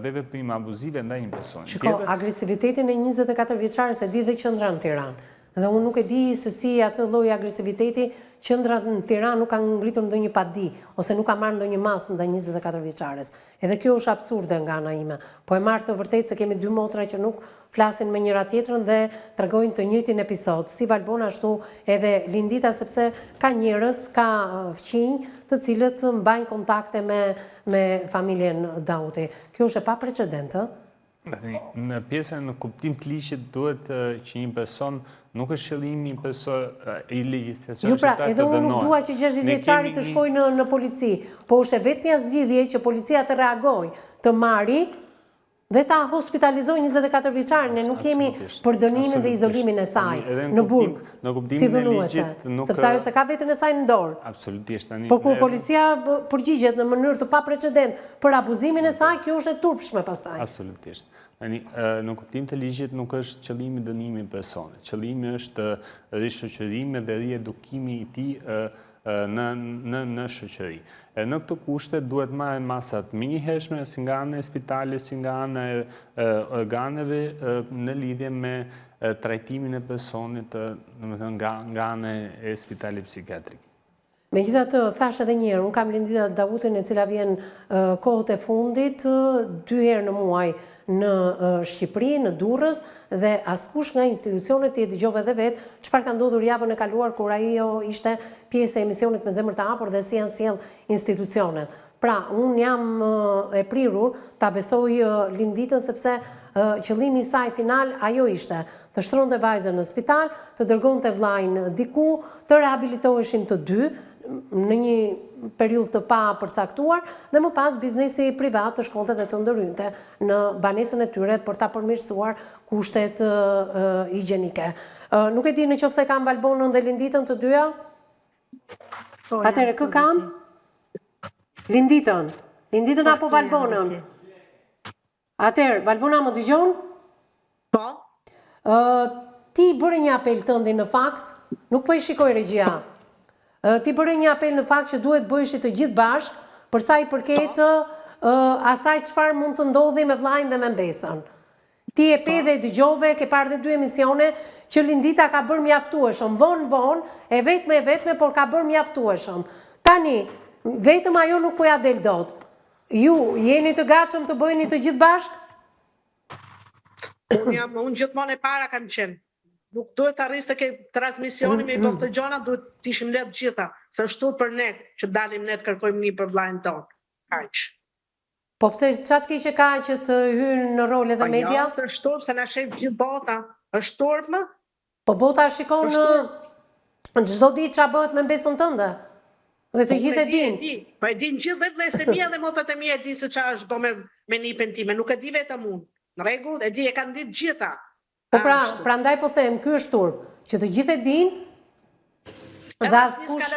dhe veprime abuzive ndaj një personi. Shiko, agresivitetin e 24 vjeçares e di dhe qendra në Tiranë. Dhe unë nuk e di se si atë lloj agresiviteti qendra në Tiranë nuk ka ngritur ndonjë padi ose nuk ka marrë ndonjë masë ndaj 24 vjeçares. Edhe kjo është absurde nga ana ime. Po e marr të vërtetë se kemi dy motra që nuk flasin me njëra tjetrën dhe tregojnë të njëjtin episod. Si Valbona ashtu edhe Lindita, sepse ka njerëz, ka fqinj të cilët mbajnë kontakte me familjen Dauti. Kjo është e paprecedente. Në pjesën në kuptim të ligjit duhet që një person nuk është qëllimi i legjislacionit shqiptar të dënohet. Edhe unë nuk dua që 60 vjeçari të shkojë në polici, po është vetmja zgjidhje që policia të reagojë, të marrë dhe ta hospitalizojë 24 vjeçarin. Ne nuk kemi për dënimin dhe izolimin e saj në burg, si dhunuese, sepse ajo se ka veten e saj në dorë. Absolutisht. Por kur policia përgjigjet në mënyrë të paprecedent për abuzimin e saj, kjo është e turpshme pastaj. Absolutisht. Në kuptim të ligjit nuk është qëllimi dënimi personit. Qëllimi është rishoqërimi dhe riedukimi i tij në shoqëri. Në këto kushte duhet marrën masat më njëhershme si nga ana e spitalit, si nga ana e organeve në lidhje me trajtimin e personit, domethënë nga ana e spitalit psikiatrik. Megjithatë, thash edhe një herë, unë kam Lindita Davutin e cila vjen kohët e fundit 2 herë në muaj në Shqipëri, në Durrës, dhe askush nga institucionet i dëgjove edhe vetë çfarë ka ndodhur javën e kaluar kur ajo ishte pjesë e emisionit Me zemër të hapur dhe si janë sjell institucionet. Pra, unë jam e prirur ta besoj Linditën sepse qëllimi i saj final ajo ishte të shtronte vajzën në spital, të dërgonte vllajën diku, të rehabilitoheshin të dy në një periudhë të pa përcaktuar dhe më pas biznesi privat të shkonte dhe të ndërhynte në banesën e tyre për ta përmirësuar kushtet higjienike. Nuk e di nëse kam Valbonën dhe Linditën të dyja? Atëherë kë kam? Linditën. Linditën apo Valbonën? Atëherë, Valbona më dëgjon? Po. Ti bëre një apel tëndi në fakt, nuk po i shikoj regjia. Ti bëre një apel në fakt që duhet bëheshit të gjithë bashkë për sa i përket asaj çfarë mund të ndodhi me vllajën dhe me mbesën. Ti e pe dhe dëgjove, ke parë dhe 2 emisione që Lindita ka bërë mjaftueshëm, vonë, e vetme, por ka bërë mjaftueshëm. Tani, vetëm ajo nuk po ja del dot. Ju jeni të gatshëm të bëheni të gjithë bashkë? Unë gjithmonë e para kam qenë. Nuk duhet të arrisë të ke transmisioni me i bëmë të gjona, duhet të ishim letë gjitha. Së shtur për ne që dalim ne të kërkojmë një për vllajën tonë. Kaq. Po pse çat keqe ka që të hynë në role dhe media? Po jo, është shturp se na shef gjithë bota. Është shturp më? Po bota shikon në çdo ditë ç'a bëhet me mbesën tënde. Dhe të gjithë e dinë. Po e dinë gjithë dhe vlezët e mia dhe motrat e mia e dinë se ç'a është bë me nipën time. Nuk e di vetëm unë. Në rregull, e di, e kanë ditë gjitha. Po prandaj po them, ky është turp, që të gjithë e dinë. Dhe askush,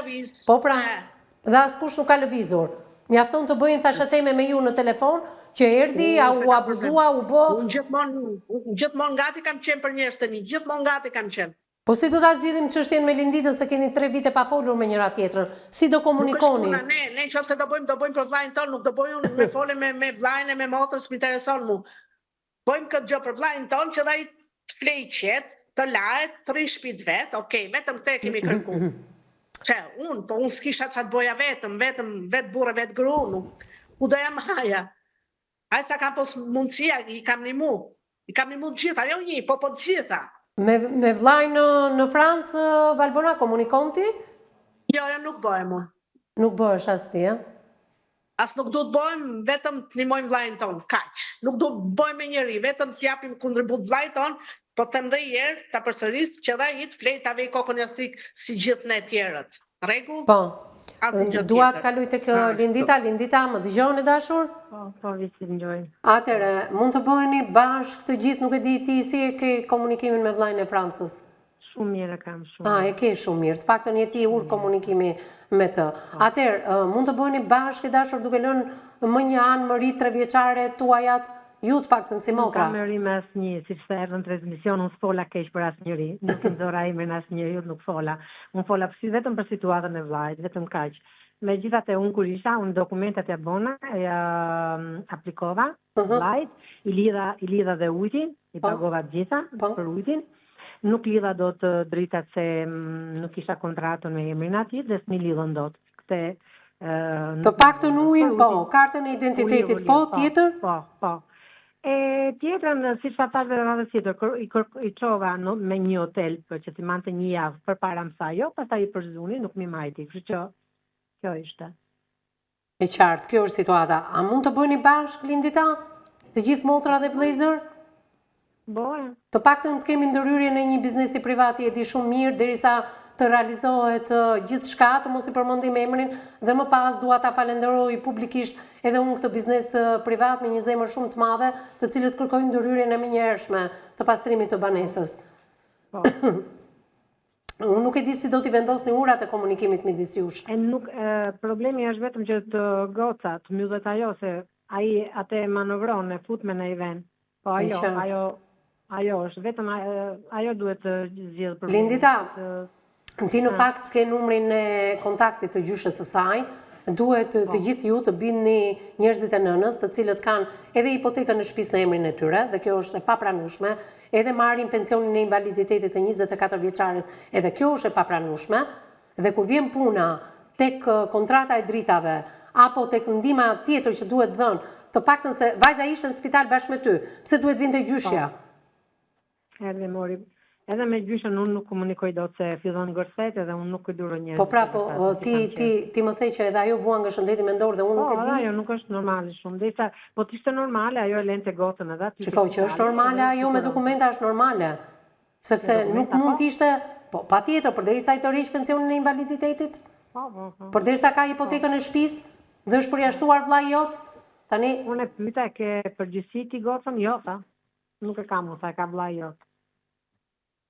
po pra, dhe askush nuk ka lëvizur. Mjafton të bëjnë thashë theme me ju në telefon, që erdhi, u abuzua, u bë. Unë gjithmonë gati kam qenë për njerëz të mi, gjithmonë gati kam qenë. Po si do ta zgjidhim çështjen me Linditën se keni 3 vite pa folur me njëra tjetrën? Si do komunikoni? Ne nëse do bëjmë për vllajën tonë, nuk do bëjmë me folë me vllajën e me motrën, s'mintereson mu. Bëjmë këtë gjë për vllajën tonë që ai të flej qetë, të lahet, të rri shtëpit vetë, okej, vetëm te kemi kërku. Po unë s'kisha që të boja vetë burë, vetë gru, ku do jam haja. Aj sa kam pos mundësia, i kam një mu gjitha, jo një, po gjitha. Me vllajën në Francë, Valbona, komunikon ti? Jo, nuk bëhem unë. Nuk bëhesh as ti, e? As nuk du të bëjmë, vetëm të nimojmë vllajën tonë, kaq. Nuk du të bëjmë me njëri, vetëm të japim kontribut vllajën tonë, po të më dhe jërë, të përsëris që dhe i të flej të avej kokën jasik si gjithë ne tjerët. Regu? Po. Duat kaluj të kjo Lindita, më dëgjon e dashur? Po, visi ndjoj. Atëre, mund të bëheni bashkë të gjithë, nuk e di ti si e ke komunikimin me vllajën e Francës? Shumë mirë kam shumë. E ke shumë mirë, të paktën je ti ur komunikimi me të. Atëherë, mund të bëheni bashkë e dashur duke lënë më një anë më ri 3 vjeçare tuajat, ju të paktën si motra. Nuk kam ri me asnjë, siç të erdhën transmision, unë s'fola keq për asnjëri, nuk e nxora emrin asnjëri, nuk fola. Unë fola vetëm për situatën e vllajt, vetëm kaq. Megjithatë unë kur isha, unë dokumentat ja bona, ja aplikova vllajt, i lidha dhe ujtin, i pagova të gjitha për ujtin. Nuk lidha do të dritat se nuk isha kontratën me emrin atij dhe s'mi lidhën dot. Të paktën ujin, po, kartën e identitetit, po, tjetër? Po. E tjetrën, si që ta dhe radhës tjetër, i qova me një hotel për që ti mante një javë për para mësa jo, pas ta i përzuni, nuk mi majti, kështë që kjo ishte. E qartë, kjo është situata. A mund të bëni bashkë, Lindita? Të gjithë motra dhe vëllezër? Bojë. Të paktën të kemi ndërhyrje në një biznesi privati e di shumë mirë, derisa të realizohet gjithë shka, të mos i përmendim emrin, dhe më pas dua ta falenderoj publikisht edhe unë këtë biznes privat me një zemër shumë të madhe, të cilët kërkojnë ndërhyrjen e menjëhershme të pastrimit të banesës. Unë nuk e di si do t'i vendosni urat e komunikimit midis jush. Problemi është vetëm që të gocat, mbyllet ajo se ai atë manovron e fut me në event. Po ajo është vetëm ajo duhet të zgjidhë problemin. Lindita, Ti në fakt ke numrin e kontaktit të gjyshës së saj, duhet të gjithë ju të bindni njerëzit e nënës, të cilët kanë edhe hipotekën në shtëpisë në emrin e tyre, dhe kjo është e papranueshme, edhe marrin pensionin e invaliditetit të 24 vjeçares, edhe kjo është e papranueshme, dhe kur vjen puna tek kontrata e dritave apo tek ndihma tjetër që duhet dhënë, të paktën se vajza ishte në spital bashkë me ty, pse duhet vinte gjyshja? Erdhe mori. Edhe me gjyshën unë nuk komunikoj dot se fillon gërset edhe unë nuk e duro njerëz. Po pra, ti më thej që edhe ajo vua nga shëndeti mendor dhe unë nuk e di. Ajo nuk është normale shumë. Dhe po të ishte normale, ajo e lente gotën edhe aty. Shikoj që është normale, ajo me dokumenta është normale. Sepse nuk mund të ishte, po patjetër, përderisa i të rish pensionin e invaliditetit, përderisa ka hipotekën e shtëpisë dhe është përjashtuar vllai jot, tani unë e pyeta ke përgjegjësi ti gotën? Jo, tha. Nuk e kam, tha, e ka vllai jot.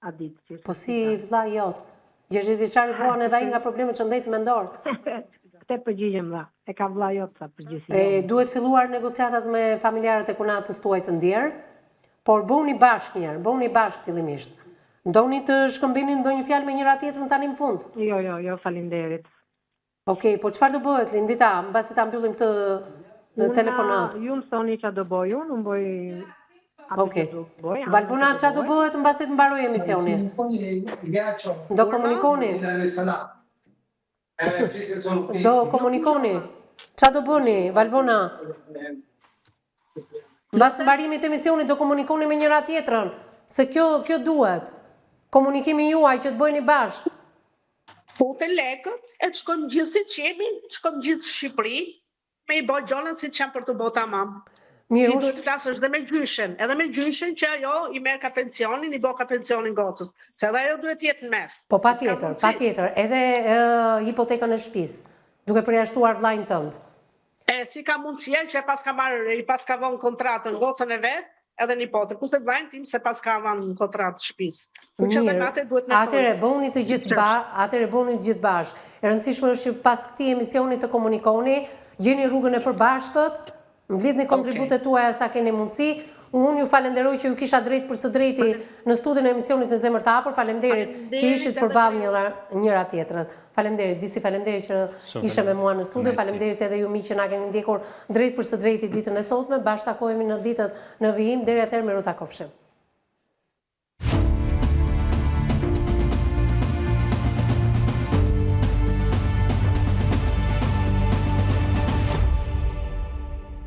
A ditë që... Po si vllai jot? 60 vjeçari vuan edhe ai nga problemet shëndeti mendor. Këtë përgjigjem dha. E ka vllai jot sa përgjithësi. Duhet filluar negociatat me familjarët e kunatës tuaj të ndjerë, por bëuni bashkë njerë, bëuni bashkë fillimisht. Ndoni të shkëmbini ndonjë fjalë me njëra tjetrën tani në fund? Jo, faleminderit. Okej, po çfarë do bëhet Lindita, mbasi ta mbyllim këtë telefonat? Ju më thoni çfarë do bëj unë bëj... Okej. Valbona, çfarë do bëhet mbasi të mbaroj emisioni? Do komunikoni? Do komunikoni? Çfarë do bëni, Valbona? Mbas mbarimit të emisionit do komunikoni me njëra tjetrën, se kjo duhet. Komunikimi juaj që të bëjni bashkë. Fute lekët, e të shkojmë gjithë si qemi, të shkojmë gjithë Shqipëri, me i bëjë gjolën si që janë për të bota mamë. Ti duhet të flasësh dhe me gjyshen, edhe me gjyshen që ajo i merr ka pensionin, i bë ka pensionin gocës, se edhe ajo duhet jetë në mes. Po patjetër, edhe hipotekën e shtëpisë, duke përjashtuar vllajin tënd. Si ka mundësia që i pas ka vënë kontratën gocën e vet, edhe nipotën, kurse vllajin tim se pas ka vënë kontratë shtëpisë. Atëre bëuni të gjithë bashkë. E rëndësishme është që pas këtij emisioni të komunikoni, gjeni rrugën e përbashkët, mblidhni kontributet tuaja sa keni mundësi. Unë ju falenderoj që ju kisha drejt për së drejti në studion e emisionit me zemër të hapur. Faleminderit që ishit përballë njëra tjetrën. Faleminderit, Visi, faleminderit që ishe me mua në studio. Faleminderit edhe ju miq që na keni ndjekur drejt për së drejti ditën e sotme. Bashkë takohemi në ditët në vijim. Deri atëherë miru takofshim.